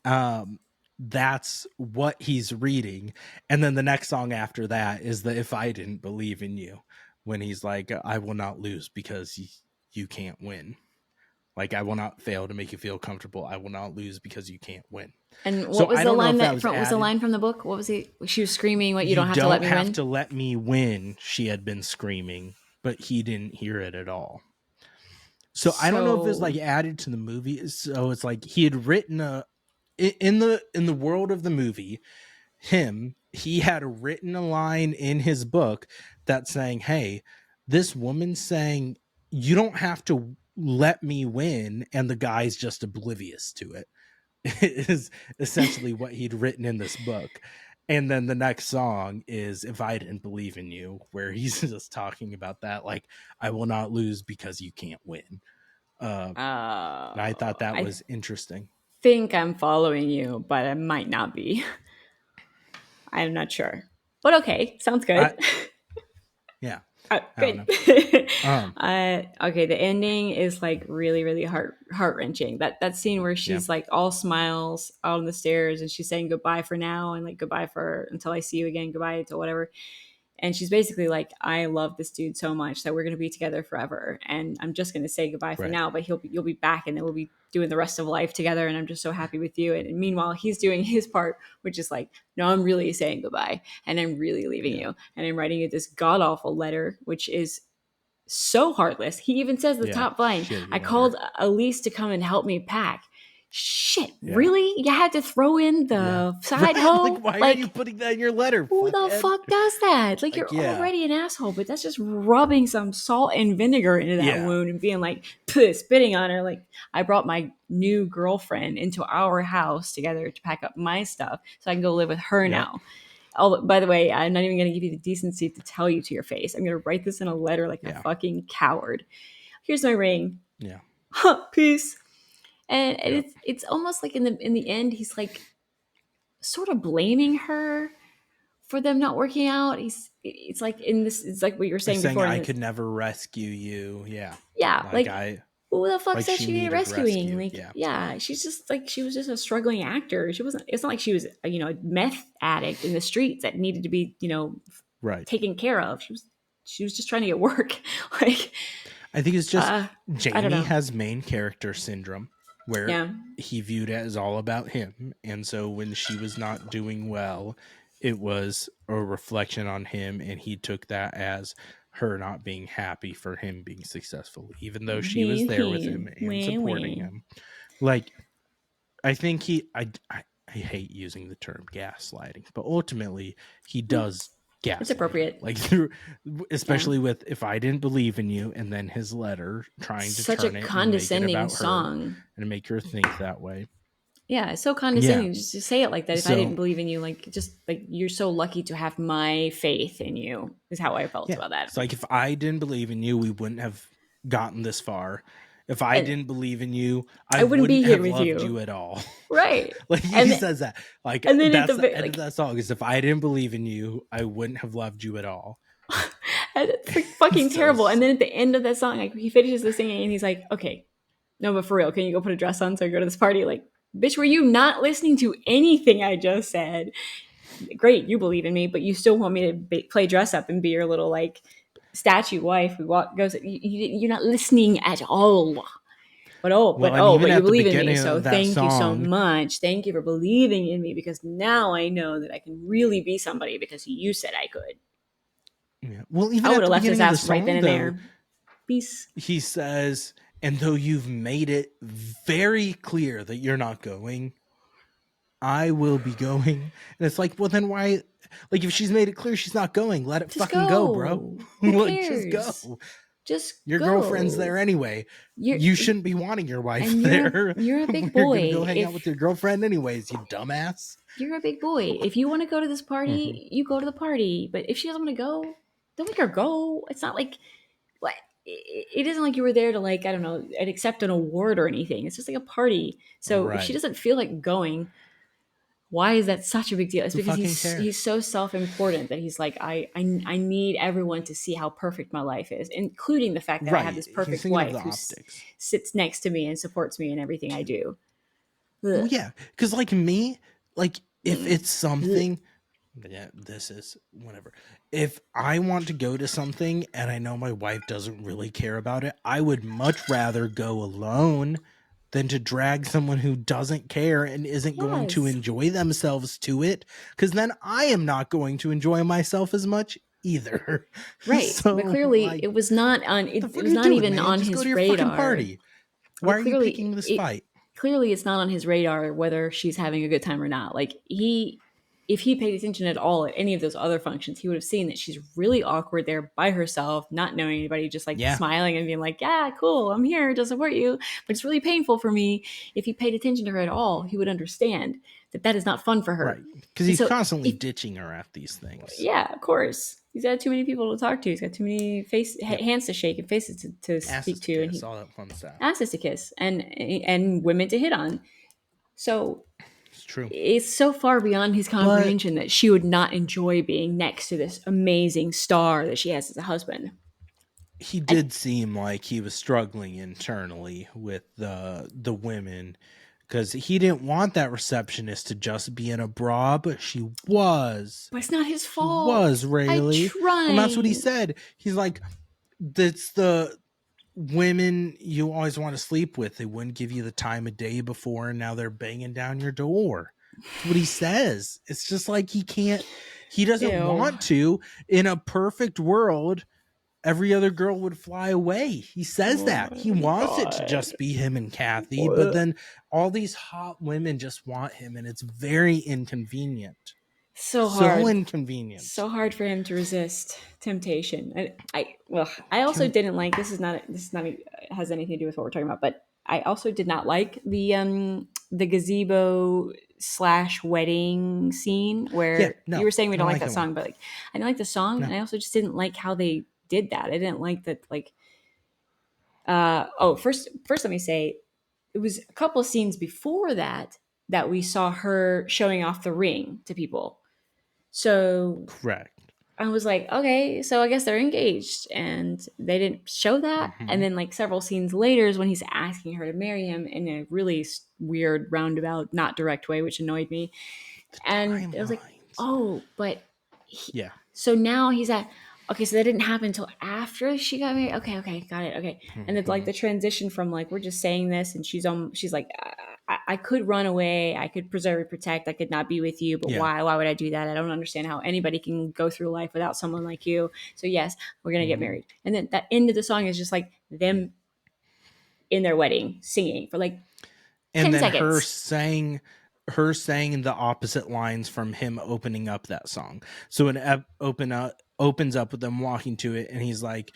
um that's what he's reading. And then the next song after that is the "If I Didn't Believe in You," when he's like, "I will not lose because you can't win. Like, I will not fail to make you feel comfortable. I will not lose because you can't win." And what So was I the don't know line if that that was from was the added. line from the book? What was he? She was screaming, "What? You "You don't have to let don't me have win." to let me win," she had been screaming, but he didn't hear it at all. So I don't know if it's So like added to the movie. So it's like he had written a in the world of the movie, he had written a line in his book that's saying, "Hey, this woman's saying you don't have to let me win," and the guy's just oblivious to it. Is essentially what he'd written in this book. And then the next song is "If I Didn't Believe in You," where he's just talking about that, like, "I will not lose because you can't win." uh, and I thought that I was interesting. think I'm following you, but I might not be. I'm not sure. But okay, sounds I good. Yeah, I don't Good. know. um Okay, the ending is like really, really heart wrenching. That scene where yeah, she's like all smiles out on the stairs and she's saying goodbye for now and like goodbye for until I see you again, goodbye until whatever. And she's basically like, I love this dude so much that we're going to be together forever. And I'm just going to say goodbye for right. now, but you'll be back and then we'll be doing the rest of life together. And I'm just so happy with you. And meanwhile, he's doing his part, which is like, no, I'm really saying goodbye and I'm really leaving Yeah, you. And I'm writing you this god awful letter, which is so heartless. He even says the yeah, top line, shitty I letter. called Elise to come and help me pack. Shit, Yeah, really? You had to throw in yeah. the side Right, like, hoe? why are you Like, putting that in your letter, who the fuckhead? fuck does that? Like, Like, you're yeah, already an asshole, but that's just rubbing some salt and vinegar into that yeah, wound and being like, "Pugh," spitting on her. Like, I brought my new girlfriend into our house together to pack up my stuff so I can go live with her yep, now. Oh, by the way, I'm not even going to give you the decency to tell you to your face. I'm going to write this in a letter like a yeah, fucking coward. Here's my ring. yeah, Huh, peace. And yep. it's almost like in the end, he's like sort of blaming her for them not working out. It's like in this, it's like what you were He's saying saying, before in "I this. could never rescue you." Yeah, Yeah, like like I. who the fuck Like said she she needed needed rescuing? rescue. Like, Yeah. yeah, she's just like, she was just a struggling actor. She wasn't, it's not like she was, a meth addict in the streets that needed to be, Right. taken care of. She was just trying to get work. Like, I think it's just I don't Jamie know. has main character syndrome where Yeah. he viewed it as all about him. And so when she was not doing well, it was a reflection on him. And he took that as her not being happy for him being successful, even though she was there with him and supporting Wee. him. Like, I think I hate using the term gaslighting, but ultimately he does It's gaslight her. appropriate. Like Yeah. especially with if I didn't believe in you, and then his letter trying to Such a turn it and make it condescending about her song. and make her think that way. Yeah, it's so Yeah. condescending just to say it like that. If I didn't So believe in you, like, just like, you're so lucky to have my faith in you, is how I felt yeah, about that. it's like if I didn't believe in you, we wouldn't have gotten this far. If I And didn't believe in you, I I wouldn't be wouldn't here have with loved you. you at all. Right. Like And he then, says that. Like and then at that's the the end of like that song is if I didn't believe in you, I wouldn't have loved you at all. and it's like fucking So terrible. And then at the end of that song, like, he finishes the singing and he's like, okay, no, but for real, can you go put a dress on so I go to this party? Like, bitch, were you not listening to anything I just said? Great, you believe in me, but you still want me to play dress up and be your little, like, statue wife who goes. You're not listening at all. well, and But even you at the believe in me, beginning so of that thank you so song, much. Thank you for believing in me, because now I know that I can really be somebody because you said I could. yeah, well, even I would at have the left his beginning of the ass right then song and though, there. Peace. he says, and though you've made it very clear that you're not going, I will be going. And it's like, well, then why? Like, if she's made it clear she's not going, let it Just fucking go, bro. go. Who Like, just cares? go. Just Your girlfriend's go. there anyway. You're You shouldn't be wanting your wife and there. you're a big You're gonna go boy. hang out with If your girlfriend anyways, you dumbass. you're a big boy, if you want to go to this Mm-hmm. party, you go to the party. But if she doesn't want to go, don't make her go. It's not like what. It isn't like you were there to, like, I don't know, accept an award or anything. It's just like a party. So if she Right. doesn't feel like going, why is that such a big deal? It's Who because fucking he's cares? so self-important that he's like, I need everyone to see how perfect my life is, including the fact that I have Right. this He's perfect thinking of wife the who optics. sits next to me and supports me in everything I do. Well, Ugh. yeah. Because, like, me, like, if Ugh. it's something, yeah, this is whatever. If I want to go to something and I know my wife doesn't really care about it, I would much rather go alone than to drag someone who doesn't care and isn't going to Yes. enjoy themselves to it, because then I am not going to enjoy myself as much either. Right. But So, clearly like, it was not on what the it fuck are was you not doing, even man? on Just go to his your fucking radar. party. Why But are you picking this fight? clearly it's not on his radar whether she's having a good time or not. Like, if he paid attention at all at any of those other functions, he would have seen that she's really awkward there by herself, not knowing anybody, just like Yeah, smiling and being like, yeah, cool, I'm here to support you. But it's really painful for me. If he paid attention to her at all, he would understand that that is not fun for her. right. Because And he's so, constantly if ditching her at these things. yeah, of course. He's got too many people to talk to. He's got too many Yep. hands to shake and faces to Asses speak to to, and kiss, he all that fun stuff. asses to kiss, and women to hit on. So It's true. it's so far beyond his But comprehension that she would not enjoy being next to this amazing star that she has as a husband. he And did seem like he was struggling internally with the women, because he didn't want that receptionist to just be in a bra, but she was. but it's not his She was, fault. I Rayleigh. And that's what he tried. said. He's like, that's the women you always want to sleep with. They wouldn't give you the time of day before, and now they're banging down your door. That's what he says. It's just like he doesn't Ew. want to. In a perfect world, every other girl would fly away. He says Oh that. He my wants it to god. just be him and Kathy, but then all these hot women just want him, and it's very inconvenient. So So hard. inconvenient. So hard for him to resist temptation. I also didn't like, this is not has anything to do with what we're talking about, but I also did not like the gazebo slash wedding scene Yeah, where you no, were saying we I don't don't like like that that one. song, but like, I didn't like the song, No, and I also just didn't like how they did that. I didn't like that, like, first let me say, it was a couple of scenes before that that we saw her showing off the ring to people. So correct. I was like, okay, so I guess they're engaged, and they didn't show that. And then like several scenes later is when he's asking her to marry him in a really weird roundabout, not direct way, which annoyed me. The And it was like, timelines. oh, but Yeah. so now he's at, okay, so that didn't happen until after she got married. Okay, got it. Okay. And it's like the transition from like, we're just saying this, and she's like, I could run away, I could preserve and protect, I could not be with you, but Yeah. why would I do that? I don't understand how anybody can go through life without someone like you. So yes, we're gonna get married. And then that end of the song is just like them in their wedding singing for like And 10 then seconds. her saying the opposite lines from him opening up that song. So it opens up with them walking to it, and he's like,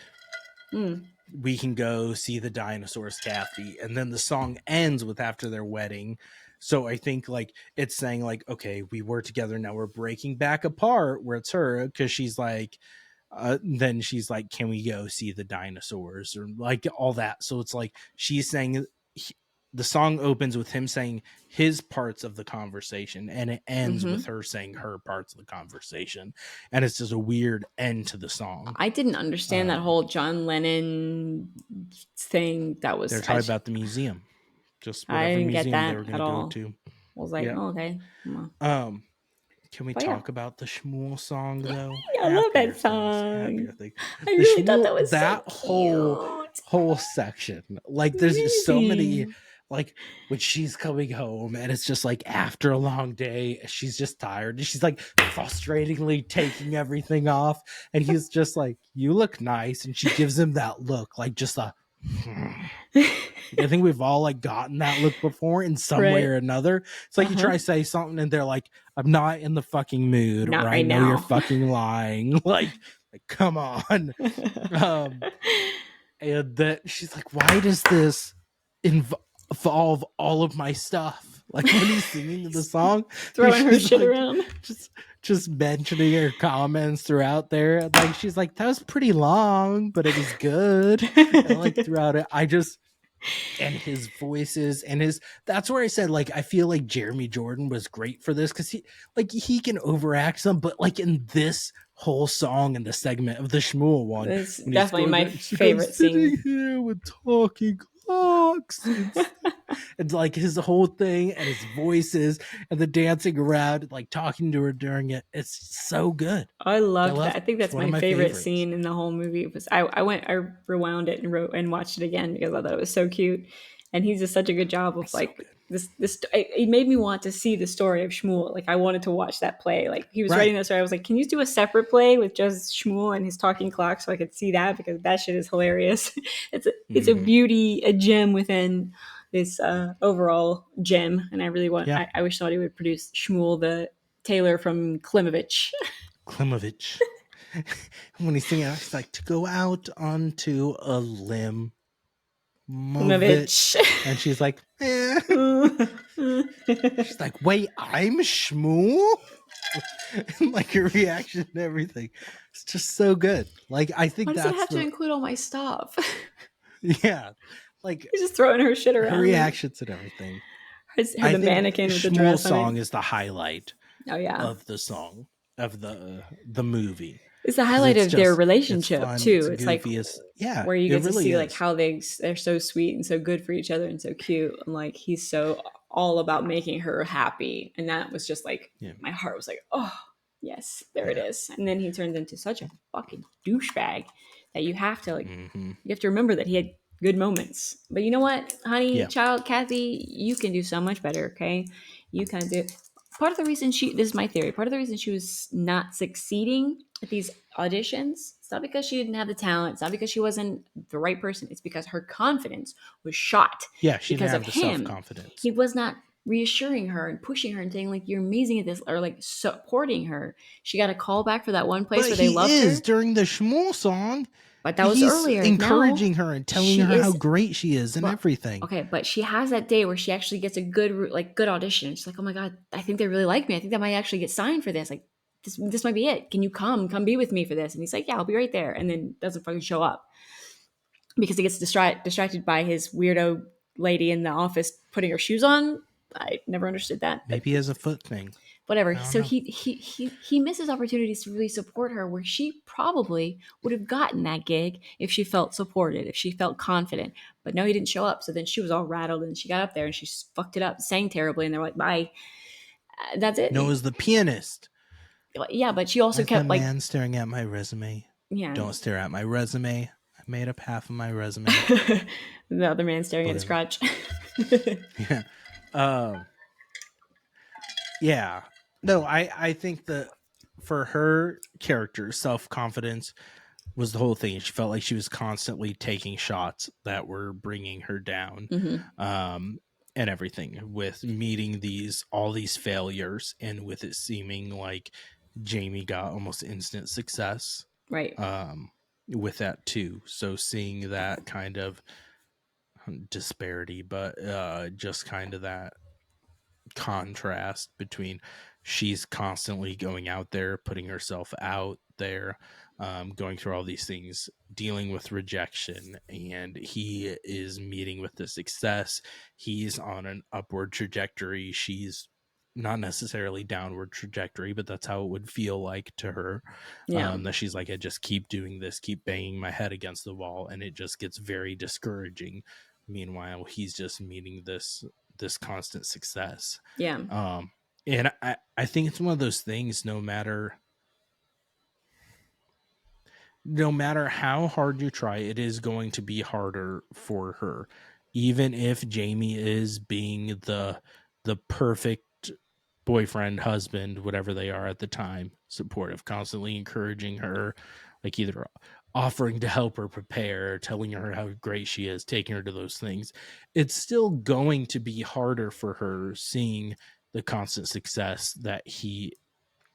we can go see the dinosaurs, Kathy. And then the song ends with after their wedding. So I think like it's saying like, okay, we were together, now we're breaking back apart, where it's her, because she's like, then she's like, can we go see the dinosaurs, or like all that. So it's like she's saying, the song opens with him saying his parts of the conversation, and it ends with her saying her parts of the conversation, and it's just a weird end to the song. I didn't understand that whole John Lennon thing. That was They're talking about the museum, just I whatever didn't get museum they that were going at to go all. to. I was like, Yeah. oh, okay. Can we But yeah. talk about the Schmuel song though? I love After your that things, after your song. thing, I the really thought Schmuel, that was so that cute. whole section, like there's so many, Amazing. like when she's coming home and it's just like after a long day, she's just tired and she's like frustratingly taking everything off, and he's just like, you look nice, and she gives him that look, like just a I think we've all like gotten that look before in some way Right. or another. It's like you try to say something and they're like, I'm not in the fucking mood, Not or I right know you're now. fucking lying. like come on. And that she's like, why does this involve all of my stuff? Like when he's singing the song, Throwing her she's shit like around. just mentioning her comments throughout there. Like she's like, that was pretty long, but it was good. And like throughout it, and his voices and his, that's where I said like I feel like Jeremy Jordan was great for this, because he can overact some, but like in this whole song and the segment of the Schmuel one, It's when he's definitely going my back, he's like, I'm favorite sitting scene. here with talking clocks and like his whole thing and his voices and the dancing around, like talking to her during it, it's so good. I I loved that. love I it. think It's that's one of my my favorite favorites. scene in the whole movie. It was I rewound it and wrote and watched it again because I thought it was so cute, and he does such a good job of It's so like good. this. It made me want to see the story of Shmuel. Like I wanted to watch that play. Like he was writing Right. that story. I was like, can you do a separate play with just Shmuel and his talking clock so I could see that, because that shit is hilarious. It's a beauty, a gem within this overall gem, and I really want. Yeah. I wish somebody would produce Shmuel the Taylor from Klimovich. Klimovich. When he's singing, he's like, to go out onto a limb, move it. Klimovich. And she's like, eh. She's like, wait, I'm Shmuel? And like her reaction and everything. It's just so good. Like, I Why think does it that's have to include all my stuff? yeah. Like He's just throwing her shit her around. reactions and everything. Her I the think mannequin with the Schmuel dress on song it. is the highlight Oh yeah, of the song, of the movie. it's the Because highlight of their it's relationship fun, it's too. It's like goofy, yeah, where you it get to really see like is. how they're so sweet and so good for each other and so cute, and like he's so all about making her happy, and that was just like Yeah. my heart was like, oh yes, there it Yeah. is. And then he turns into such a fucking douchebag that you have to like Mm-hmm. you have to remember that he had good moments. But you know what, honey, Yeah. child, Kathy, you can do so much better, okay? You can do. Part of the reason this is my theory, part of the reason she was not succeeding at these auditions, it's not because she didn't have the talent, it's not because she wasn't the right person, it's because her confidence was shot Yeah, she didn't because of have the him. self-confidence. He was not reassuring her and pushing her and saying like you're amazing at this, or like supporting her. She got a call back for that one place But where they he loved is her, during the Schmuel song. but that was He's earlier. Now encouraging her and telling she her how is. great she is and But everything. okay, but she has that day where she actually gets a good audition. She's like, oh my god, I think they really like me. I think I might actually get signed for this. Like this might be it. Can you come be with me for this? And he's like, yeah, I'll be right there. And then doesn't fucking show up because he gets distracted by his weirdo lady in the office putting her shoes on. I never understood that, but Maybe he has a foot thing. whatever. I don't So know. he misses opportunities to really support her, where she probably would have gotten that gig if she felt supported, if she felt confident. But no, he didn't show up. So then she was all rattled, and she got up there and she fucked it up, sang terribly, and they're like, "Bye." That's No, it. as the pianist. Yeah, but she also As the kept like, man staring at my resume. yeah, Don't stare at my resume. I made up half of my resume. the other man staring at his But crotch. yeah. Um yeah. No, I think that for her character, self-confidence was the whole thing. She felt like she was constantly taking shots that were bringing her down. Hmm. Um and everything with meeting all these failures, and with it seeming like Jamie got almost instant success Right. um with that too. So seeing that kind of disparity, but just kind of that contrast between she's constantly going out there, putting herself out there, going through all these things, dealing with rejection, and he is meeting with the success. He's on an upward trajectory. She's not necessarily downward trajectory, but that's how it would feel like to her. Yeah. That she's like, I just keep doing this, keep banging my head against the wall, and it just gets very discouraging. Meanwhile, he's just meeting this constant success. Yeah. um and I think it's one of those things, no matter how hard you try, it is going to be harder for her. Even if Jamie is being the perfect boyfriend, husband, whatever they are at the time, supportive, constantly encouraging her, like either offering to help her prepare, telling her how great she is, taking her to those things, it's still going to be harder for her seeing the constant success that he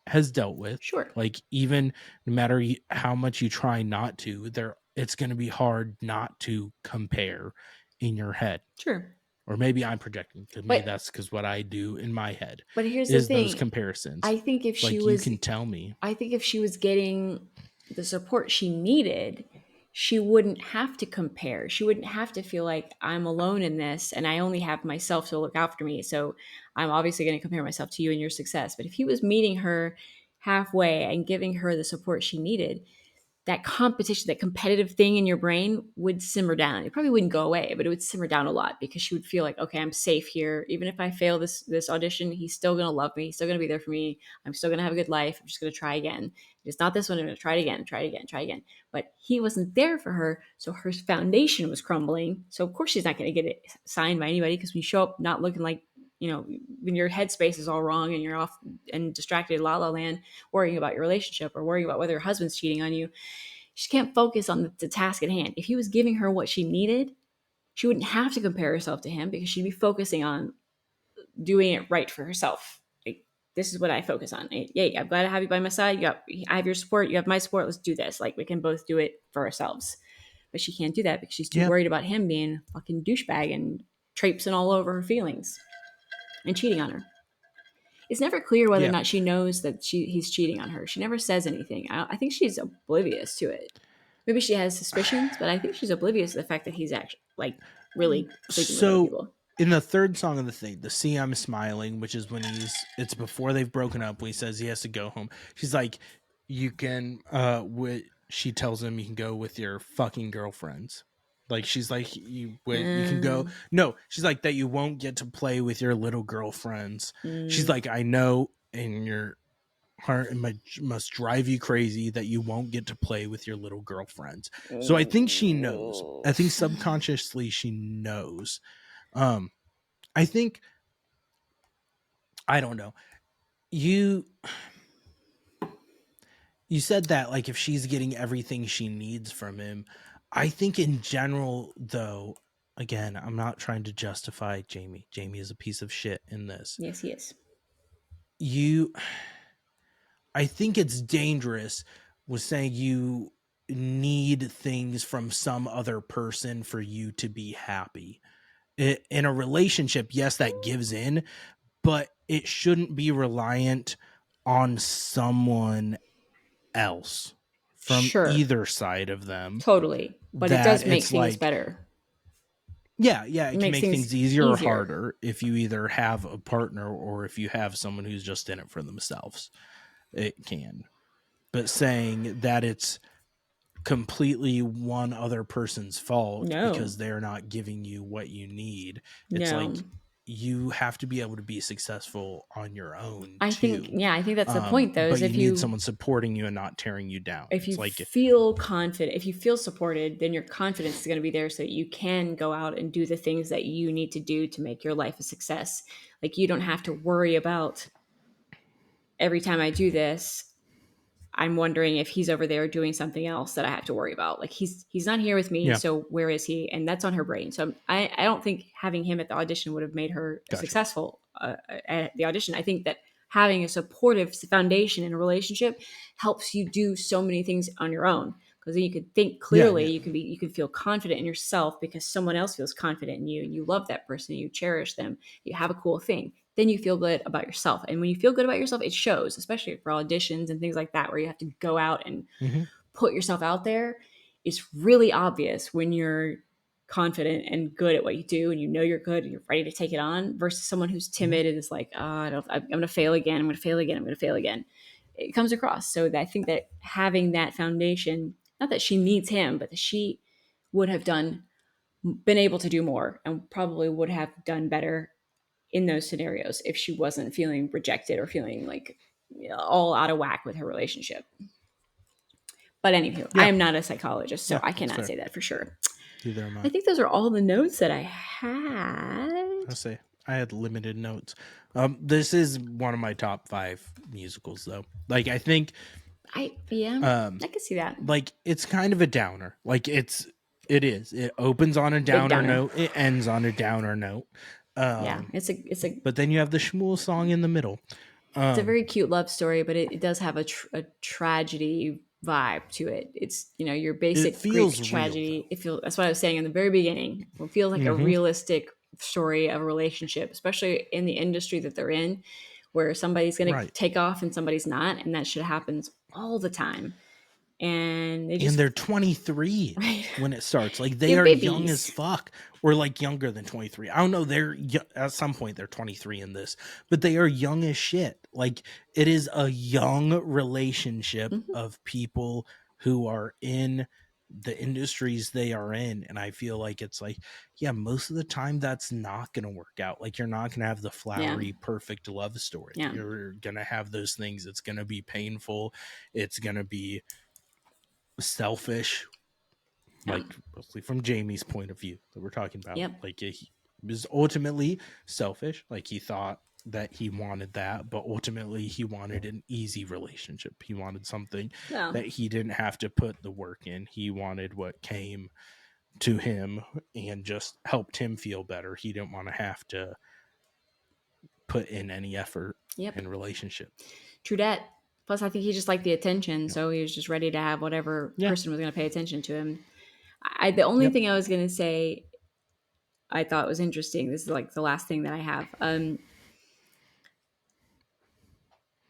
has dealt with. Sure. Like, even no matter how much you try not to, it's going to be hard not to compare in your head. Sure. Or maybe I'm projecting, because maybe But that's because what I do in my head here's the is those thing. comparisons. I think if she Like, you was can tell me. I think if she was getting the support she needed, she wouldn't have to compare. She wouldn't have to feel like I'm alone in this and I only have myself to look after me. So I'm obviously going to compare myself to you and your success. But if he was meeting her halfway and giving her the support she needed, that competition, that competitive thing in your brain would simmer down. It probably wouldn't go away, but it would simmer down a lot, because she would feel like, okay, I'm safe here. Even if I fail this audition, he's still gonna love me. He's still gonna be there for me. I'm still gonna have a good life. I'm just gonna try again. If it's not this one, I'm gonna try it again, try it again, try it again. But he wasn't there for her, so her foundation was crumbling. So of course she's not gonna get it signed by anybody, because when you show up not looking like, when your headspace is all wrong and you're off and distracted, la la land, worrying about your relationship or worrying about whether your husband's cheating on you, she can't focus on the task at hand. If he was giving her what she needed, she wouldn't have to compare herself to him, because she'd be focusing on doing it right for herself. Like, this is what I focus on. Yay, I'm glad to have you by my side. I have your support. You have my support. Let's do this. Like, we can both do it for ourselves. But she can't do that because she's too Yeah. worried about him being a fucking douchebag and traipsing all over her feelings and cheating on her. It's never clear whether or Yeah. not she knows that he's cheating on her. She never says anything. I think she's oblivious to it. Maybe she has suspicions, but I think she's oblivious to the fact that he's actually like really sleeping with other So people. in the third song of the thing, the See I'm Smiling, which is when it's before they've broken up, when he says he has to go home. She's like, you can she tells him you can go with your fucking girlfriends. Like, she's like, you can go. No, she's like, that you won't get to play with your little girlfriends. She's like, I know, and your heart must drive you crazy that you won't get to play with your little girlfriends. So I think she knows. I think subconsciously she knows. I think, I don't know. You said that, like, if she's getting everything she needs from him. I think in general, though, again, I'm not trying to justify Jamie. Jamie is a piece of shit in this. Yes, he is. I think it's dangerous with saying you need things from some other person for you to be happy. In a relationship, yes, that gives in, but it shouldn't be reliant on someone else from Sure, either side of them. totally. But it That does make it's things like, better. Yeah, it can makes make things things easier or easier. harder if you either have a partner or if you have someone who's just in it for themselves. It can. But saying that it's completely one other person's fault No, because they're not giving you what you need, it's no. like you have to be able to be successful on your own I think, too. yeah, I think that's the point though, But is you need someone supporting you and not tearing you down. if you It's like, feel confident, if you feel supported, then your confidence is going to be there so that you can go out and do the things that you need to do to make your life a success. Like you don't have to worry about every time I do this, I'm wondering if he's over there doing something else that I have to worry about. Like he's not here with me, yeah, so where is he? And that's on her brain. So I don't think having him at the audition would have made her gotcha. successful at the audition. I think that having a supportive foundation in a relationship helps you do so many things on your own, because then you can think Yeah, clearly. You can feel confident in yourself because someone else feels confident in you, and you love that person, you cherish them, you have a cool thing, then you feel good about yourself. And when you feel good about yourself, it shows, especially for auditions and things like that, where you have to go out and mm-hmm. put yourself out there. It's really obvious when you're confident and good at what you do and you know you're good and you're ready to take it on versus someone who's Mm-hmm. timid and is like, oh, I'm going to fail again. I'm going to fail again. I'm going to fail again. It comes across. So I think that having that foundation, not that she needs him, but that she would have been able to do more and probably would have done better in those scenarios if she wasn't feeling rejected or feeling like, all out of whack with her relationship. But anywho, I Yeah, am not a psychologist, so I that's cannot fair. say that for sure. Neither am I I. think those are all the notes that I had. I say I had limited notes. This is one of my top 5 musicals, though. Like, I think, I can see that. like, it's kind of a downer. Like, it is. It opens on a Big downer downer. note. It ends on a downer note. Yeah, But then you have the Schmuel song in the middle. it's a Um, very cute love story, but it does have a tragedy vibe to it. It's, your it basic Greek feels real, tragedy. though. It feels, that's what I was saying in the very beginning. It feels like a Mm-hmm. realistic story of a relationship, especially in the industry that they're in, where somebody's going to Right. take off and somebody's not, and that shit happens all the time. And they And just they're 23 right, when it starts. Like, they they're are young as babies. fuck, or like younger than 23. I don't know. At some point they're 23 in this, but they are young as shit. Like, it is a young relationship Mhm. of people who are in the industries they are in. And I feel like it's like, yeah, most of the time that's not going to work out. Like, you're not going to have the Yeah, flowery, perfect love story. yeah, You're going to have those things. It's going to be painful. It's going to be selfish, yeah, like mostly from Jamie's point of view that we're talking about. yep, Like, he was ultimately selfish. Like, he thought that he wanted that, but ultimately he wanted an easy relationship. He wanted something yeah, that he didn't have to put the work in. He wanted what came to him and just helped him feel better. He didn't want to have to put in any effort yep. in relationship. True that. Plus, I think he just liked the attention, Yep. so he was just ready to have whatever Yeah. person was going to pay attention to him. The only Yep. thing I was going to say I thought was interesting. This is like the last thing that I have.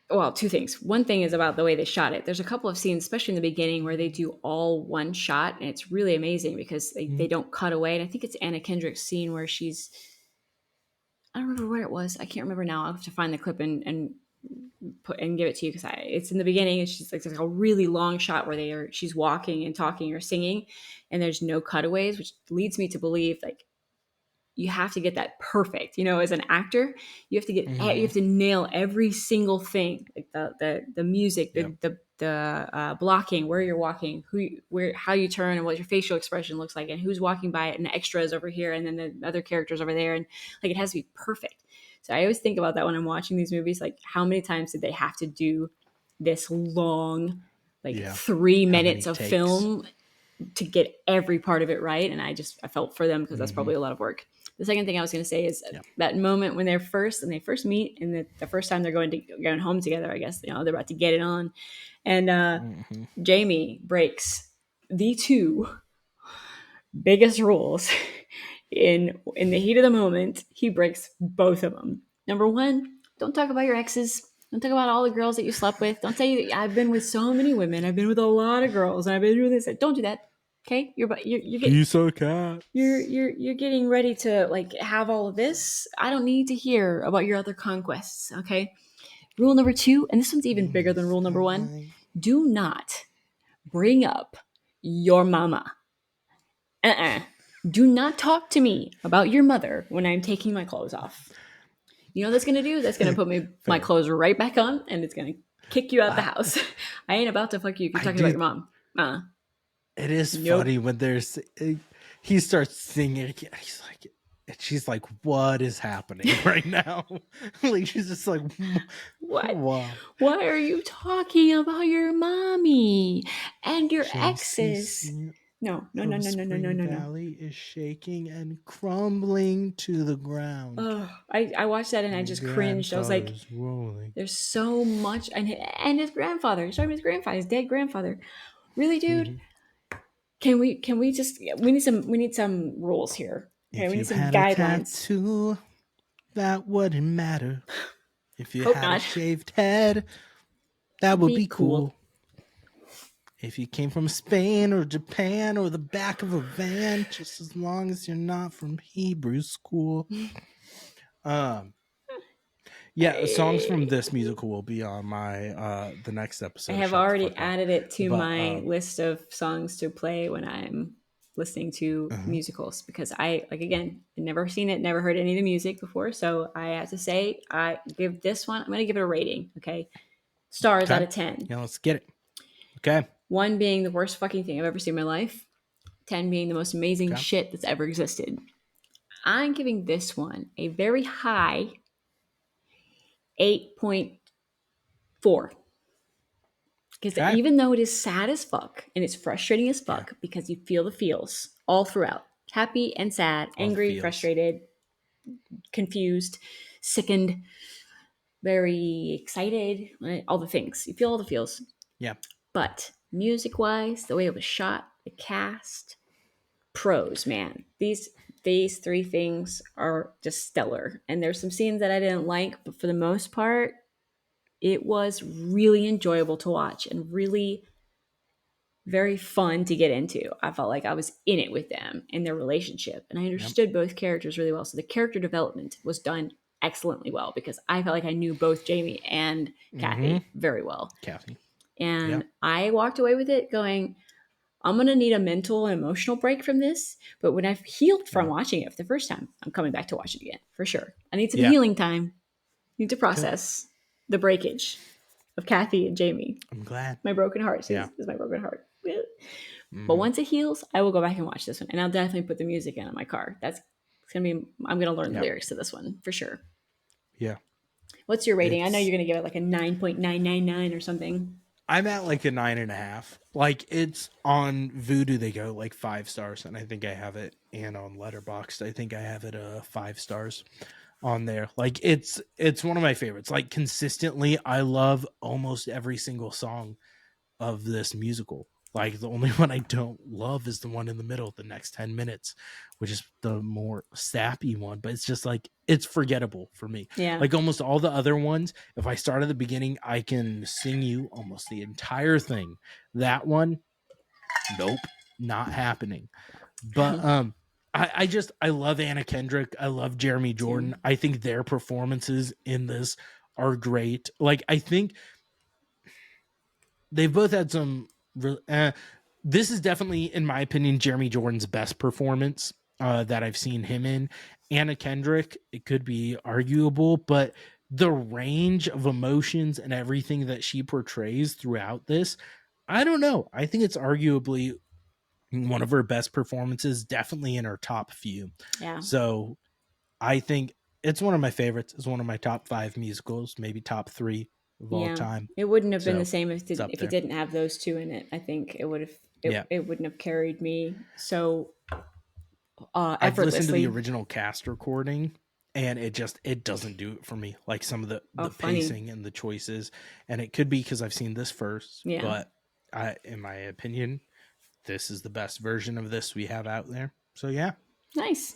Well, two things. One thing is about the way they shot it. There's a couple of scenes, especially in the beginning, where they do all one shot, and it's really amazing because they Mhm. don't cut away. And I think it's Anna Kendrick's scene where I don't remember where it was. I can't remember now. I'll have to find the clip and put and give it to you because it's in the beginning. It's just like there's a really long shot where she's walking and talking or singing, and there's no cutaways, which leads me to believe like you have to get that perfect. As an actor, you Mhm. have to nail every single thing, like the music, Yep. the blocking, where you're walking, where how you turn, and what your facial expression looks like, and who's walking by it, and the extras over here, and then the other characters over there, and like it has to be perfect. So I always think about that when I'm watching these movies, like how many times did they have to do this long, like Yeah. three How many minutes of takes? film to get every part of it right. And I felt for them because that's Mm-hmm. probably a lot of work. The second thing I was going to say is Yep. that moment when they first meet, and the first time they're going home together. I guess they're about to get it on, and Mm-hmm. Jamie breaks the two biggest rules in the heat of the moment. He breaks both of them. Number one, don't talk about your exes. Don't talk about all the girls that you slept with. Don't say I've been with so many women. I've been with a lot of girls, and I've been doing this. Don't do that. Okay, you're He's a cat. you're getting ready to like have all of this. I don't need to hear about your other conquests. Okay. Rule number 2, and this one's even bigger than rule number 1: do not bring up your mama. Do not talk to me about your mother when I'm taking my clothes off. You know what that's going to do? That's going to put my clothes right back on, and it's going to kick you out the house. I ain't about to fuck you if you're talking about your mom. It is Nope. funny when he starts singing. He's like, and she's like, "What is happening right now?" Like she's just like, What? Wow. Why are you talking about your mommy and your exes? No. Valley is shaking and crumbling to the ground. Oh, I watched that and I just cringed. I was like, there's so much. And his grandfather. He's talking about his grandfather, his dead grandfather. Really, dude? Can we just, we need some rules here. Okay, If we you need some had guidelines. a tattoo, that wouldn't matter. If you Hope had not. a shaved head, that would be cool. If you came from Spain or Japan or the back of a van, just as long as you're not from Hebrew school. Yeah, songs from this musical will be on my the next episode. I have already added it to my list of songs to play when I'm listening to musicals, because I never seen it, never heard any of the music before, so I have to say I give this one, I'm going to give it a rating. Okay, stars out of 10. Yeah, let's get it. Okay. 1 being the worst fucking thing I've ever seen in my life, 10 being the most amazing shit that's ever existed. I'm giving this one a very high 8.4. Because even though it is sad as fuck and it's frustrating as fuck, because you feel the feels all throughout, happy and sad, angry, frustrated, confused, sickened, very excited, all the things. You feel all the feels. Yeah. But music-wise, the way it was shot, the cast, pros, man. These 3 things are just stellar. And there's some scenes that I didn't like, but for the most part, it was really enjoyable to watch and really very fun to get into. I felt like I was in it with them in their relationship, and I understood both characters really well. So the character development was done excellently well, because I felt like I knew both Jamie and Kathy very well. And I walked away with it going, I'm going to need a mental and emotional break from this. But when I've healed from watching it for the first time, I'm coming back to watch it again for sure. I need some healing time. I need to process the breakage of Kathy and Jamie. I'm glad. My broken heart is my broken heart. But once it heals, I will go back and watch this one, and I'll definitely put the music in my car. It's gonna be. I'm gonna learn the lyrics to this one for sure. Yeah. What's your rating? I know you're gonna give it like a 9.999 or something. I'm at like a 9.5. Like it's on Voodoo, they go like 5 stars, and I think I have it. And on Letterboxd, I think I have it 5 stars on there. Like it's one of my favorites. Like consistently, I love almost every single song of this musical. Like the only one I don't love is the one in the middle, the next 10 minutes, which is the more sappy one, but it's just like, it's forgettable for me. Yeah. Like almost all the other ones, if I start at the beginning, I can sing you almost the entire thing. That one, nope, not happening. But I love Anna Kendrick. I love Jeremy Jordan. I think their performances in this are great. Like I think they've both had some this is definitely, in my opinion, Jeremy Jordan's best performance that I've seen him in. Anna Kendrick, it could be arguable, but the range of emotions and everything that she portrays throughout this, I don't know. I think it's arguably one of her best performances, definitely in her top few. Yeah. So I think it's one of my favorites. It's one of my top 5 musicals, maybe top 3 of all time. It wouldn't have been the same if it didn't have those 2 in it. I think it would have. It wouldn't have carried me so effortlessly. I've listened to the original cast recording, and it doesn't do it for me. Like some of the pacing and the choices, and it could be because I've seen this first. But in my opinion, this is the best version of this we have out there. So yeah, nice.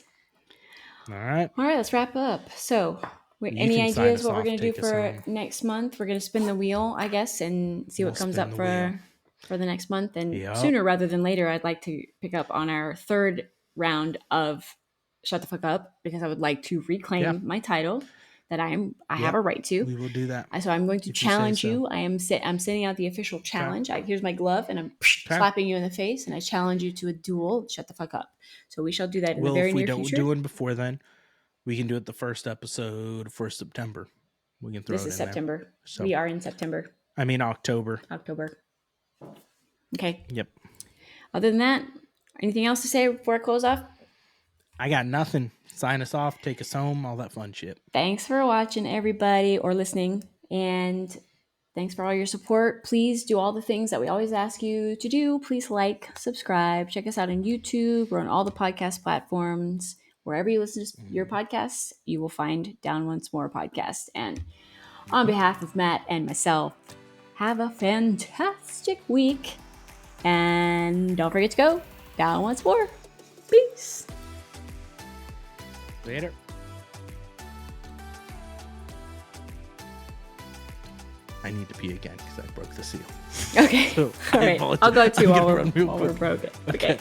All right, let's wrap up. So any ideas what we're going to do for next month? We're going to spin the wheel, I guess, and see what comes up for for the next month. And sooner rather than later, I'd like to pick up on our third round of Shut the Fuck Up, because I would like to reclaim my title that I have a right to. We will do that. So I'm going to challenge you. I'm sending out the official challenge. Here's my glove, and I'm slapping you in the face, and I challenge you to a duel. Shut the fuck up. So we shall do that in the very near future. If we don't do it before then, we can do it the first episode for September. We can throw this it is in September. There. So, we are in September. I mean October. Okay. Yep. Other than that, anything else to say before I close off? I got nothing. Sign us off, take us home, all that fun shit. Thanks for watching, everybody, or listening. And thanks for all your support. Please do all the things that we always ask you to do. Please like, subscribe, check us out on YouTube. We're on all the podcast platforms. Wherever you listen to your podcasts, you will find Down Once More podcast. And on behalf of Matt and myself, have a fantastic week. And don't forget to go Down Once More. Peace. Later. I need to pee again because I broke the seal. Okay. So all right. I'll go too while we're broken. Okay.